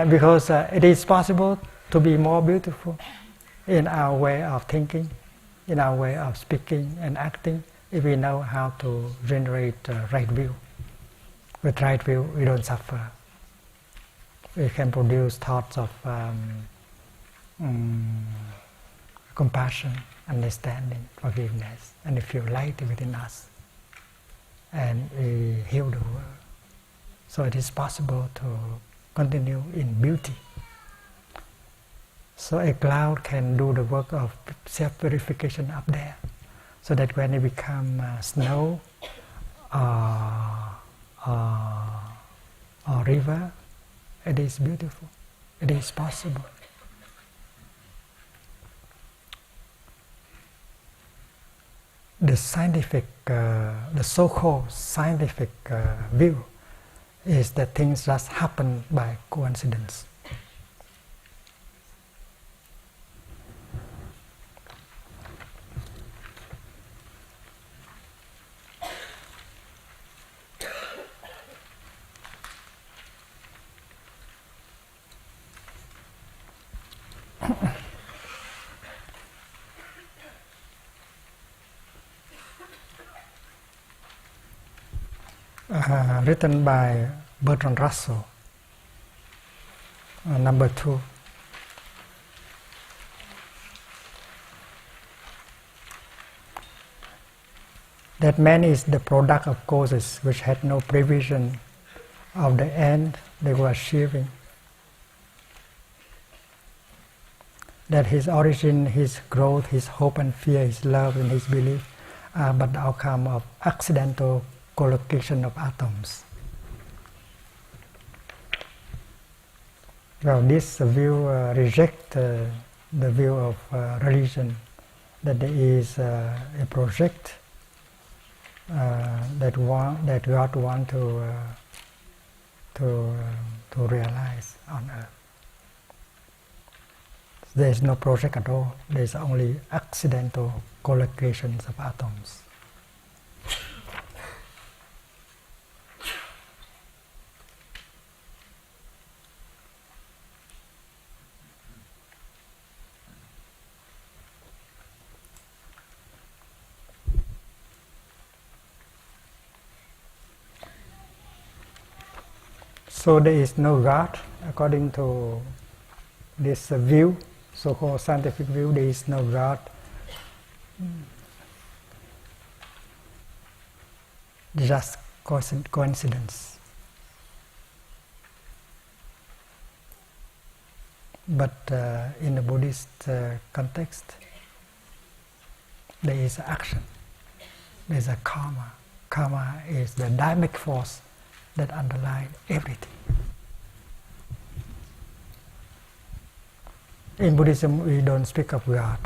Because it is possible to be more beautiful in our way of thinking, in our way of speaking and acting, if we know how to generate right view. With right view, we don't suffer. We can produce thoughts of compassion, understanding, forgiveness, and we feel light within us, and we heal the world. So it is possible to continue in beauty. So a cloud can do the work of self-purification up there, so that when it becomes snow or river, it is beautiful. It is possible. The scientific, the so-called scientific view is that things just happen by coincidence. Written by Bertrand Russell, number 2. That man is the product of causes which had no prevision of the end they were achieving. That his origin, his growth, his hope and fear, his love and his belief are but the outcome of accidental collocation of atoms. Well, this view rejects the view of religion, that there is a project that God want to realize on earth. There is no project at all. There is only accidental collocations of atoms. So there is no God, according to this view, so-called scientific view. There is no God. Just coincidence. But in the Buddhist context, there is action. There is a karma. Karma is the dynamic force that underlies everything. In Buddhism, we don't speak of God.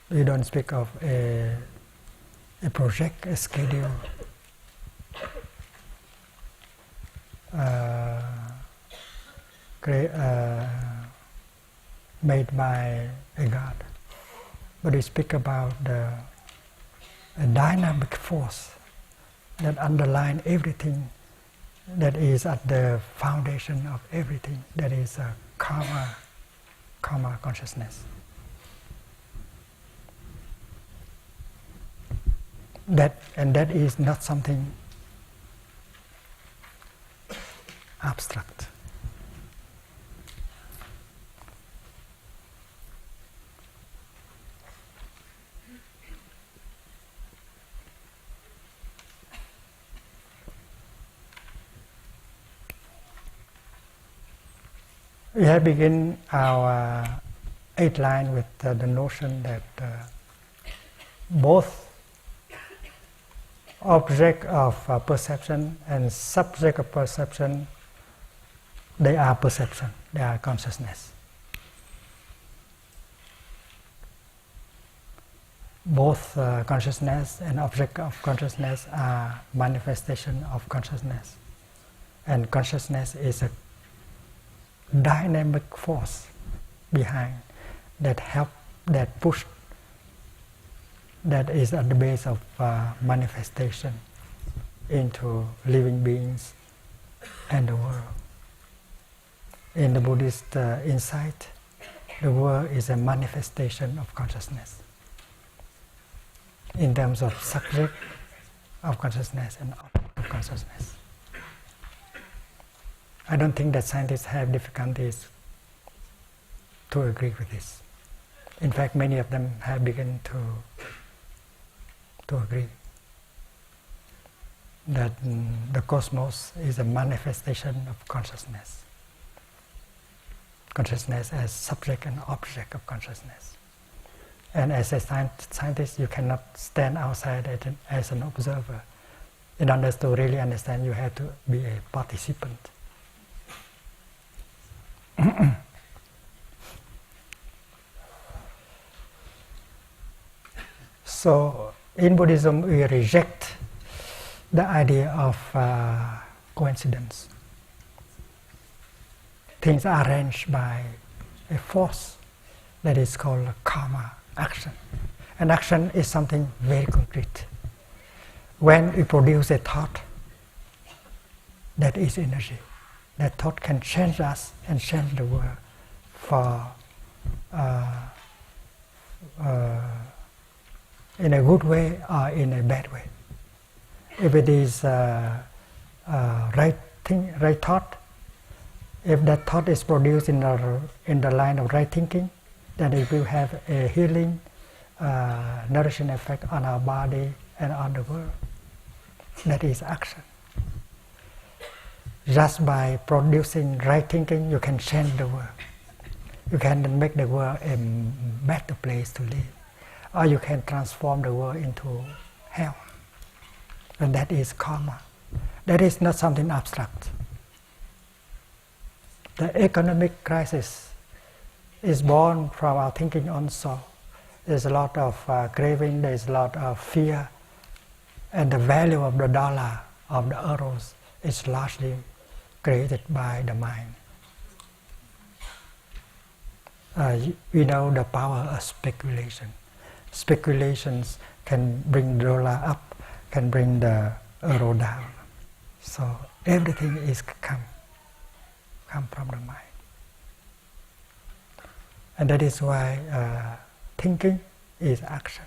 We don't speak of a project, a schedule, made by a God. But we speak about a dynamic force that underlines everything, that is at the foundation of everything, that is karma consciousness. That is not something abstract. We have begun our 8th line with the notion that both object of perception and subject of perception, they are perception, they are consciousness. Both consciousness and object of consciousness are manifestation of consciousness, and consciousness is a dynamic force behind that push, that is at the base of manifestation into living beings and the world. In the Buddhist insight, the world is a manifestation of consciousness in terms of subject of consciousness and object of consciousness. I don't think that scientists have difficulties to agree with this. In fact, many of them have begun to agree that the cosmos is a manifestation of consciousness. Consciousness as subject and object of consciousness. And as a scientist, you cannot stand outside as an observer. In order to really understand, you have to be a participant. So, in Buddhism, we reject the idea of coincidence. Things are arranged by a force that is called karma, action. And action is something very concrete. When we produce a thought, that is energy. That thought can change us and change the world for in a good way or in a bad way. If it is right thought, if that thought is produced in the line of right thinking, then it will have a healing, nourishing effect on our body and on the world. That is action. Just by producing right thinking, you can change the world. You can make the world a better place to live. Or you can transform the world into hell. And that is karma. That is not something abstract. The economic crisis is born from our thinking also. there's a lot of craving, there's a lot of fear, and the value of the dollar, of the euros, is largely created by the mind. We know the power of speculation. Speculations can bring the dollar up, can bring the euro down. So everything is come from the mind. And that is why thinking is action.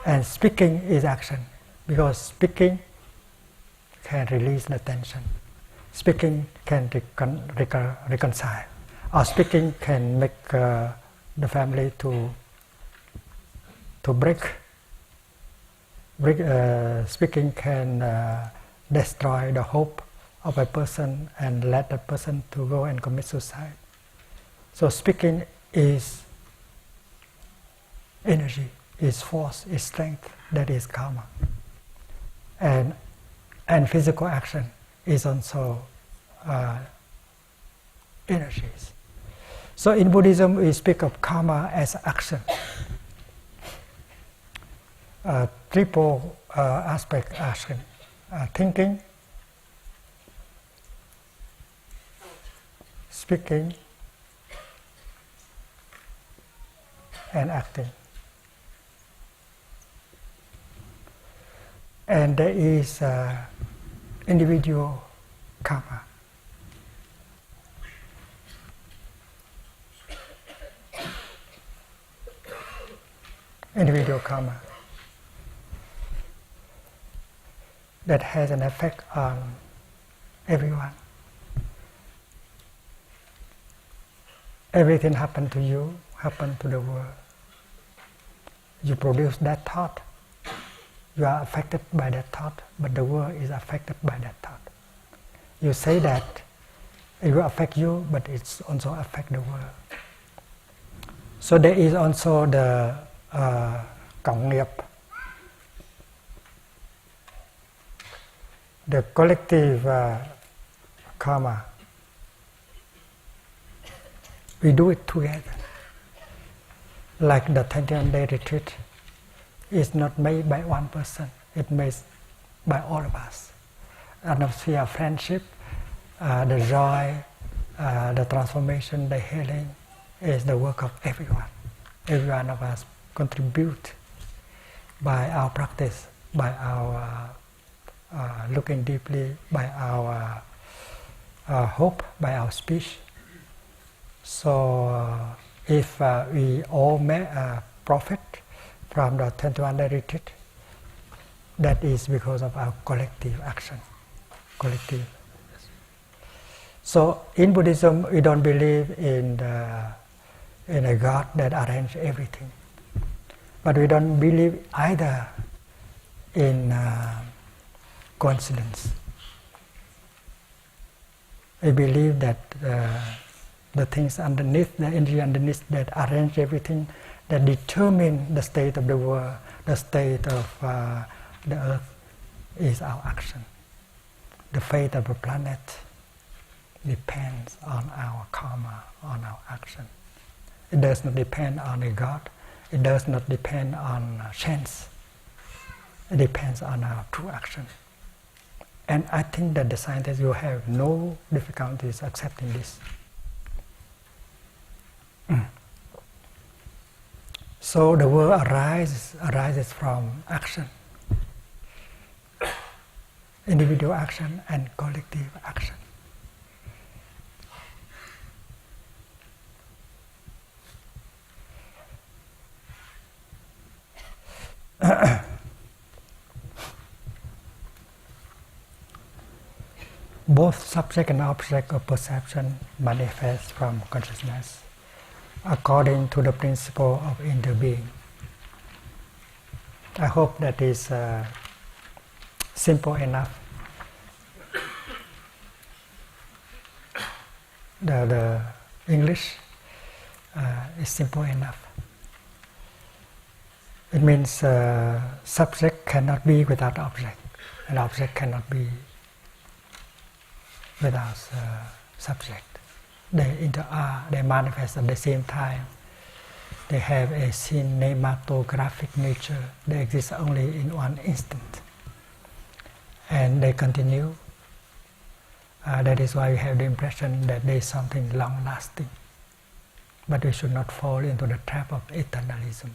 And speaking is action, because speaking can release the tension. Speaking can reconcile. Or speaking can make the family to break. Speaking can destroy the hope of a person and let that person to go and commit suicide. So speaking is energy, is force, is strength, that is karma. And physical action is also energies. So in Buddhism we speak of karma as action. Triple aspect action. Thinking, speaking, and acting. And there is individual karma. Individual karma that has an effect on everyone. Everything happened to you, happened to the world. You produce that thought. You are affected by that thought, but the world is affected by that thought. You say that it will affect you, but it's also affect the world. So there is also the cộng nghiệp, the collective karma. We do it together. Like the 21-day retreat is not made by one person, it's made by all of us. Atmosphere of friendship, the joy, the transformation, the healing is the work of everyone. Every one of us contribute by our practice, by our looking deeply, by our hope, by our speech. So if we all may profit from the 21-day retreat, that is because of our collective action. Collective. So in Buddhism, we don't believe in a God that arranges everything. But we don't believe either in coincidence. We believe that the things underneath, the energy underneath that arrange everything, that determine the state of the world, the state of the earth, is our action. The fate of the planet depends on our karma, on our action. It does not depend on a God. It does not depend on chance. It depends on our true action. And I think that the scientists will have no difficulties accepting this. So the world arises from action. Individual action and collective action. Both subject and object of perception manifest from consciousness according to the principle of interbeing. I hope that is simple enough. The English is simple enough. It means subject cannot be without object, and object cannot be without subject. They manifest at the same time. They have a cinematographic nature. They exist only in one instant. And they continue. That is why we have the impression that there is something long-lasting. But we should not fall into the trap of eternalism.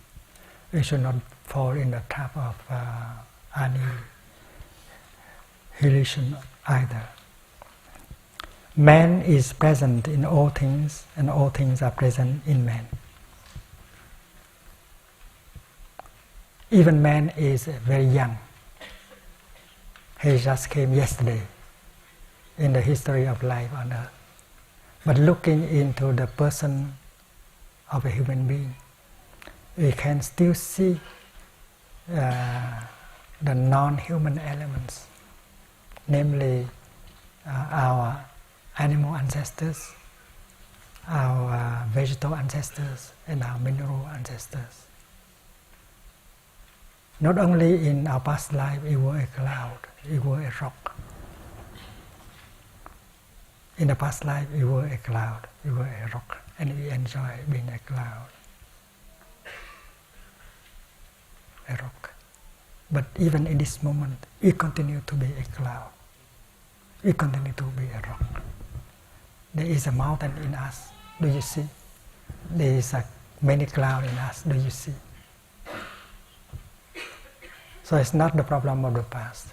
We should not fall in the trap of annihilation either. Man is present in all things, and all things are present in man. Even man is very young. He just came yesterday in the history of life on earth. But looking into the person of a human being, we can still see the non-human elements, namely our animal ancestors, our vegetal ancestors, and our mineral ancestors. Not only in our past life we were a cloud, we were a rock. In the past life we were a cloud, we were a rock, and we enjoy being a cloud, a rock. But even in this moment, we continue to be a cloud. We continue to be a rock. There is a mountain in us, do you see? There is many clouds in us, do you see? So it's not the problem of the past.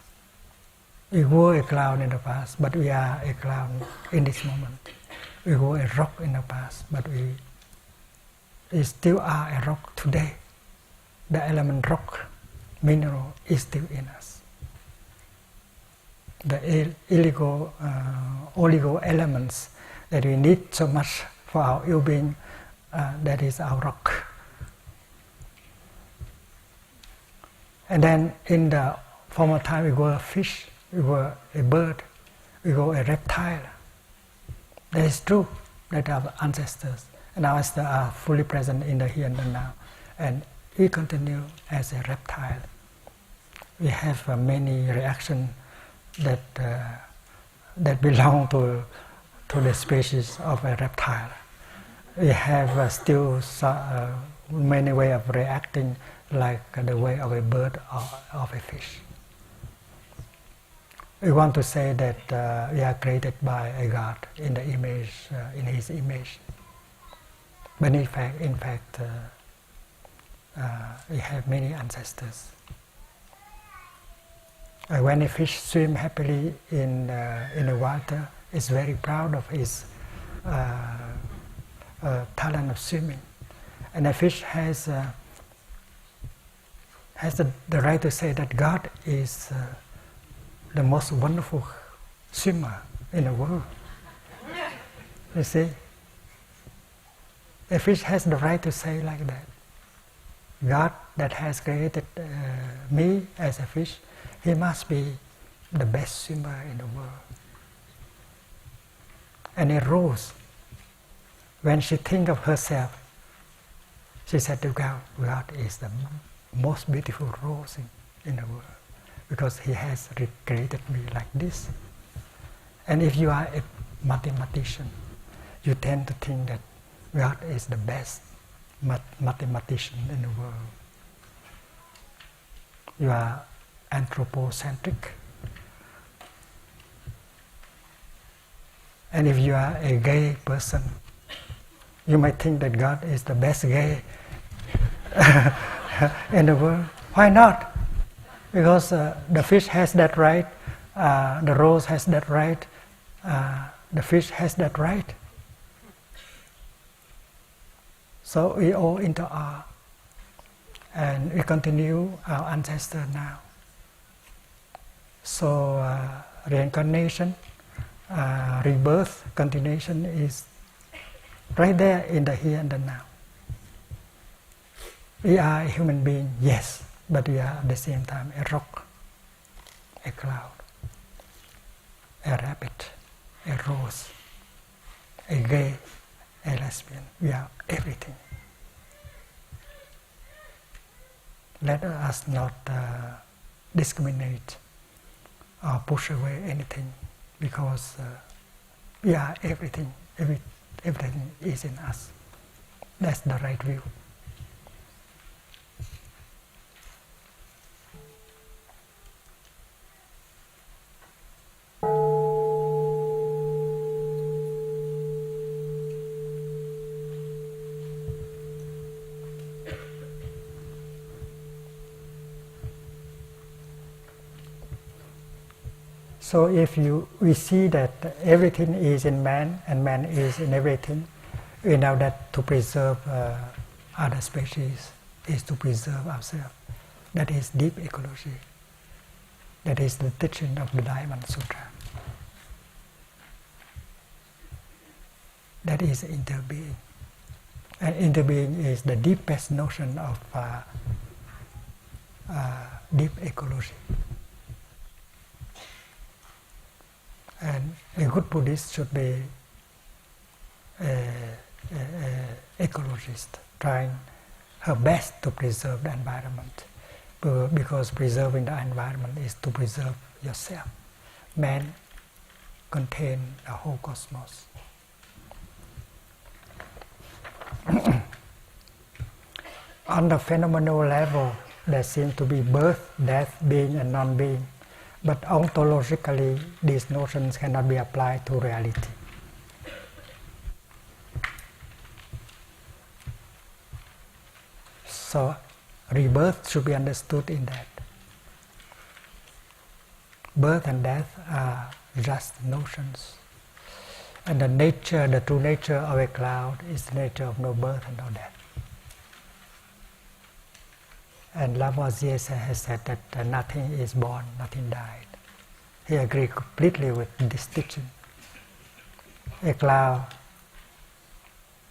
We were a cloud in the past, but we are a cloud in this moment. We were a rock in the past, but we still are a rock today. The element rock, mineral, is still in us. The oligo elements that we need so much for our ill-being, that is our rock. And then in the former time we were a fish, we were a bird, we were a reptile. That is true that our ancestors and our ancestors are fully present in the here and the now. And we continue as a reptile. We have many reactions that belong to the species of a reptile. We have still many ways of reacting, like the way of a bird or of a fish. We want to say that we are created by a God in the image, in His image. But in fact, we have many ancestors. When a fish swims happily in the water, it's very proud of his talent of swimming, and a fish has the right to say that God is the most wonderful swimmer in the world. You see, a fish has the right to say like that. God that has created me as a fish, He must be the best swimmer in the world. And a rose, when she thinks of herself, she said to God, God is the most beautiful rose in the world, because He has created me like this. And if you are a mathematician, you tend to think that God is the best mathematician in the world. You are anthropocentric. And if you are a gay person, you might think that God is the best gay in the world. Why not? Because the fish has that right, the rose has that right, the fish has that right. So we all into are, and we continue our ancestor now. So reincarnation, rebirth, continuation is right there in the here and the now. We are a human being, yes, but we are at the same time a rock, a cloud, a rabbit, a rose, a gay, a lesbian. We are everything. Let us not discriminate or push away anything, because we are everything. Everything is in us. That's the right view. So if we see that everything is in man and man is in everything, we know that to preserve other species is to preserve ourselves. That is deep ecology. That is the teaching of the Diamond Sutra. That is interbeing. And interbeing is the deepest notion of deep ecology. And a good Buddhist should be an ecologist, trying her best to preserve the environment, because preserving the environment is to preserve yourself. Man contains the whole cosmos. On the phenomenal level, there seems to be birth, death, being and non-being, but ontologically these notions cannot be applied to reality. So rebirth should be understood in that. Birth and death are just notions. And the true nature of a cloud is the nature of no birth and no death. And Lavoisier has said that nothing is born, nothing died. He agreed completely with this teaching. A cloud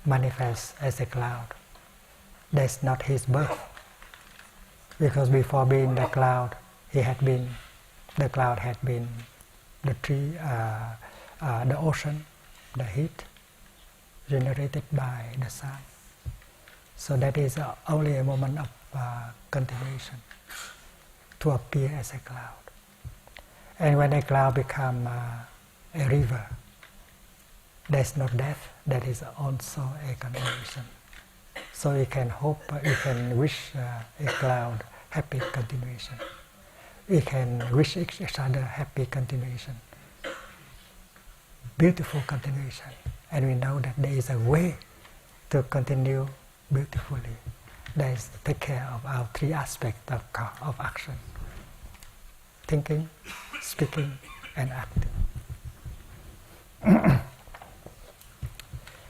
manifests as a cloud. That's not his birth. Because before being the cloud, the cloud had been the tree, the ocean, the heat generated by the sun. So that is only a moment of continuation to appear as a cloud. And when a cloud becomes a river, there's no death, that is also a continuation. So you can hope, you can wish a cloud happy continuation. We can wish each other happy continuation, beautiful continuation. And we know that there is a way to continue beautifully. That is to take care of our three aspects of action: thinking, speaking, and acting.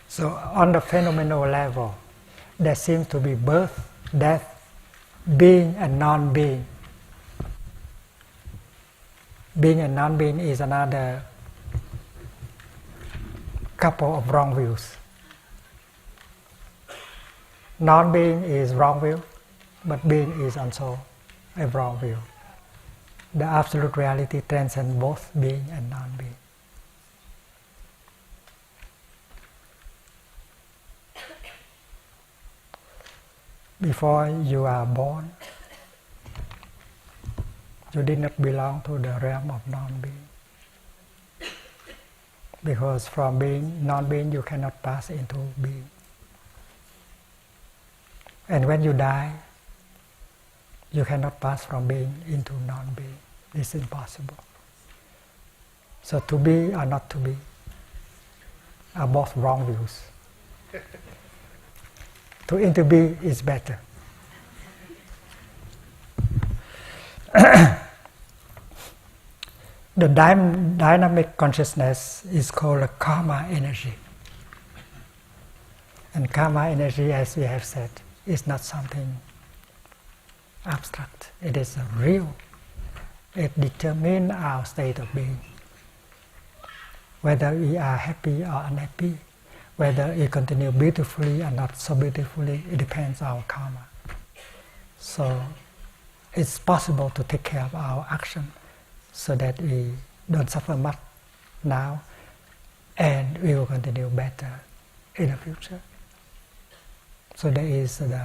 So on the phenomenal level, there seems to be birth, death, being and non-being. Being and non-being is another couple of wrong views. Non-being is wrong view, but being is also a wrong view. The absolute reality transcends both being and non-being. Before you are born, you did not belong to the realm of non-being. Because from being, non-being, you cannot pass into being. And when you die, you cannot pass from being into non-being. It's impossible. So to be or not to be are both wrong views. To interbe is better. The dynamic consciousness is called a karma energy. And karma energy, as we have said, is not something abstract. It is real. It determines our state of being. Whether we are happy or unhappy, whether we continue beautifully or not so beautifully, it depends on our karma. So it's possible to take care of our action so that we don't suffer much now and we will continue better in the future. So there is the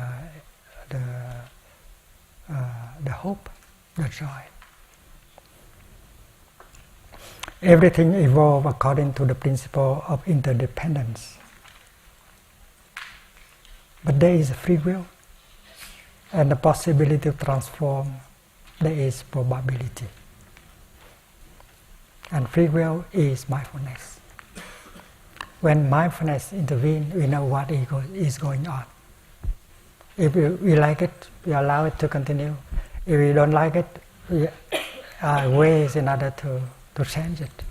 hope, the joy. Everything evolves according to the principle of interdependence. But there is free will, and the possibility to transform, there is probability. And free will is mindfulness. When mindfulness intervenes, we know what is going on. If we like it, we allow it to continue. If we don't like it, we are ways in order to to change it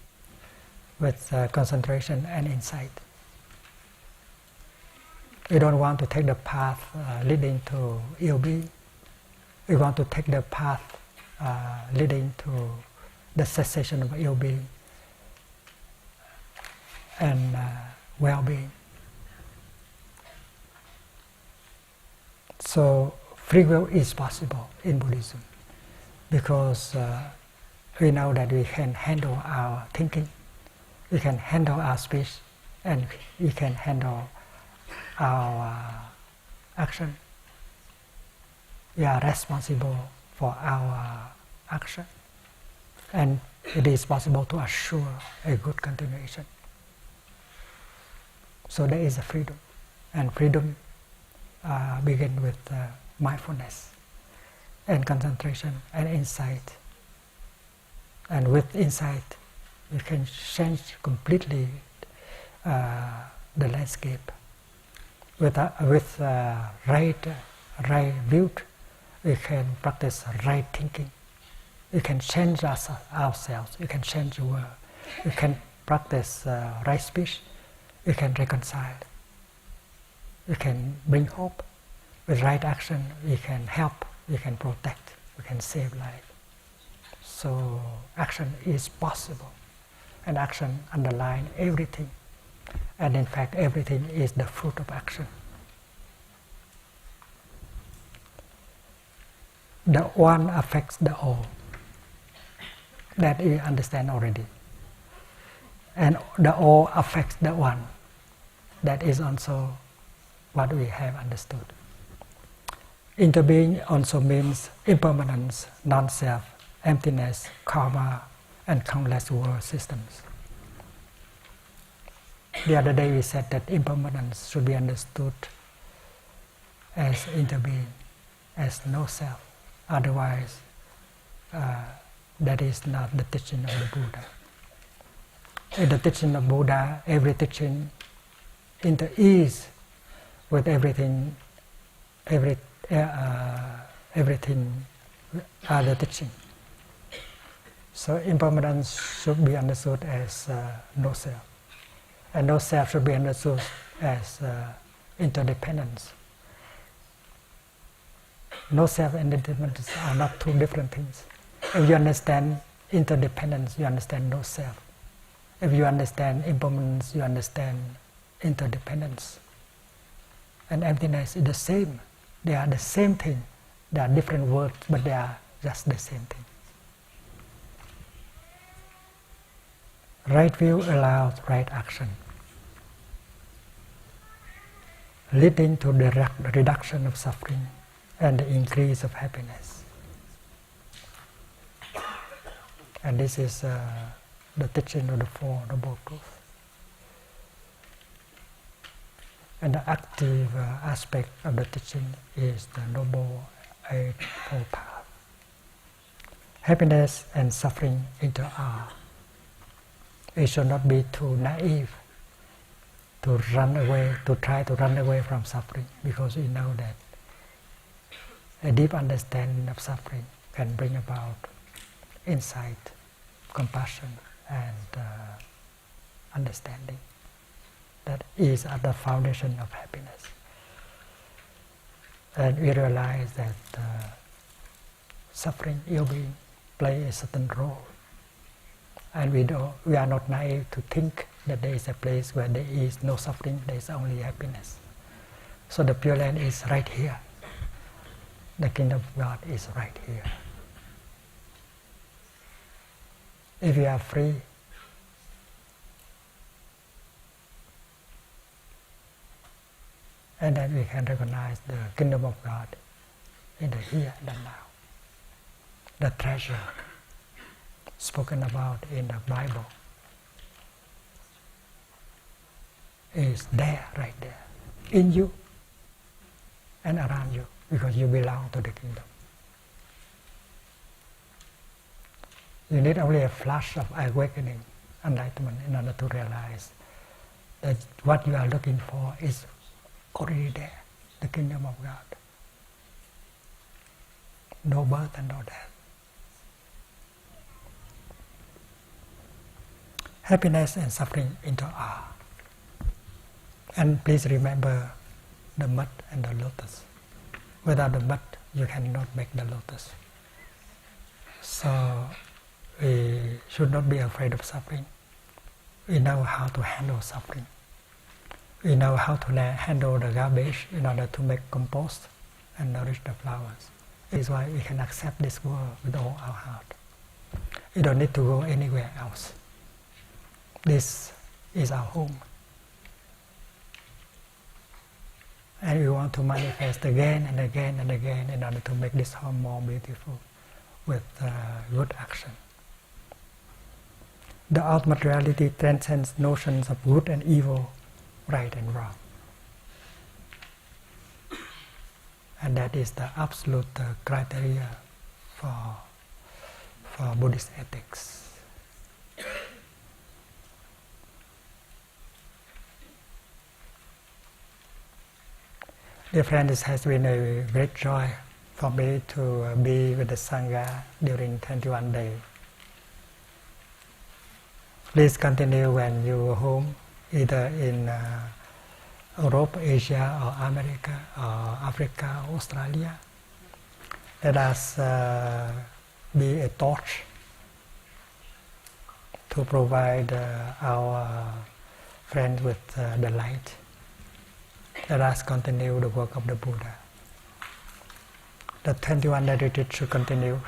with concentration and insight. We don't want to take the path leading to ill-being. We want to take the path leading to the cessation of ill-being and well-being. So free will is possible in Buddhism because we know that we can handle our thinking, we can handle our speech, and we can handle our action. We are responsible for our action, and it is possible to assure a good continuation. So there is a freedom, and freedom begins with mindfulness and concentration and insight. And with insight, you can change completely the landscape. With right view, we can practice right thinking. We can change ourselves. We can change the world. We can practice right speech. We can reconcile. We can bring hope. With right action, we can help. We can protect. We can save life. So action is possible, and action underlines everything. And in fact, everything is the fruit of action. The one affects the all. That you understand already. And the all affects the one. That is also what we have understood. Interbeing also means impermanence, non-self, emptiness, karma, and countless world systems. The other day we said that impermanence should be understood as interbeing, as no self. Otherwise, that is not the teaching of the Buddha. In the teaching of Buddha, every teaching interease with everything other teaching. So impermanence should be understood as no self. And no self should be understood as interdependence. No self and interdependence are not two different things. If you understand interdependence, you understand no self. If you understand impermanence, you understand interdependence. And emptiness is the same. They are the same thing. They are different words, but they are just the same thing. Right view allows right action, leading to the reduction of suffering and the increase of happiness. And this is the teaching of the Four Noble Truths. And the active aspect of the teaching is the Noble Eightfold Path. Happiness and suffering inter-are. We should not be too naive to run away, to try to run away from suffering, because we know that a deep understanding of suffering can bring about insight, compassion, and understanding. That is at the foundation of happiness. And we realize that suffering, ill-being, play a certain role. And we are not naive to think that there is a place where there is no suffering, there is only happiness. So the Pure Land is right here. The Kingdom of God is right here. If you are free, and then we can recognize the Kingdom of God in the here and the now. The treasure spoken about in the Bible is there, right there, in you and around you, because you belong to the kingdom. You need only a flash of awakening, enlightenment, in order to realize that what you are looking for is already there, the Kingdom of God. No birth and no death. happiness and suffering into are. And please remember the mud and the lotus. Without the mud, you cannot make the lotus. So we should not be afraid of suffering. We know how to handle suffering. We know how to handle the garbage in order to make compost and nourish the flowers. This is why we can accept this world with all our heart. We don't need to go anywhere else. This is our home. And we want to manifest again and again and again in order to make this home more beautiful with good action. The ultimate reality transcends notions of good and evil, right and wrong. And that is the absolute criteria for Buddhist ethics. Dear friends, it has been a great joy for me to be with the Sangha during 21 days. Please continue when you are home, either in Europe, Asia, or America, or Africa, or Australia. Let us be a torch to provide our friends with the light. Let us continue the work of the Buddha. The 21-day retreat should continue.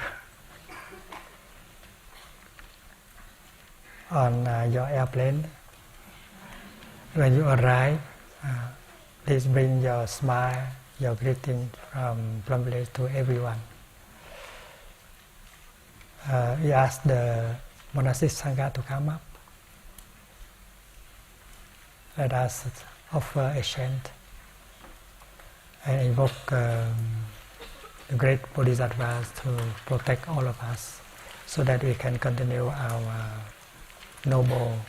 On your airplane, when you arrive, please bring your smile, your greeting from Plum Village to everyone. We ask the monastic Sangha to come up. Let us offer a chant and invoke the great Bodhisattvas to protect all of us so that we can continue our noble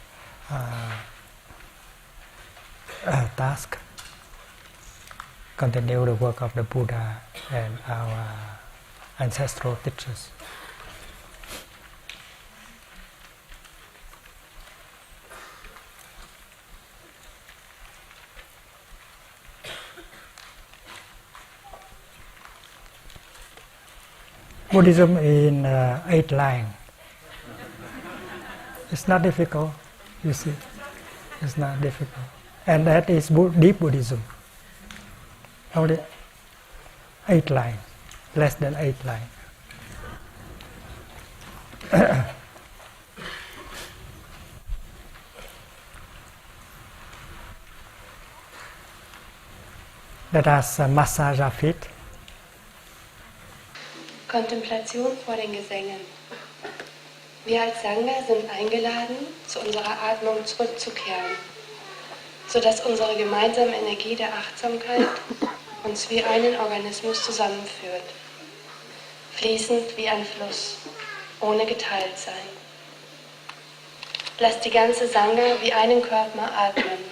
task, continue the work of the Buddha and our ancestral teachers. Buddhism in 8 lines. It's not difficult, you see. It's not difficult. And that is deep Buddhism. Only 8 lines, less than 8 lines. Let us massage our feet. Kontemplation vor den Gesängen. Wir als Sangha sind eingeladen, zu unserer Atmung zurückzukehren, sodass unsere gemeinsame Energie der Achtsamkeit uns wie einen Organismus zusammenführt, fließend wie ein Fluss, ohne geteilt sein. Lasst die ganze Sangha wie einen Körper atmen.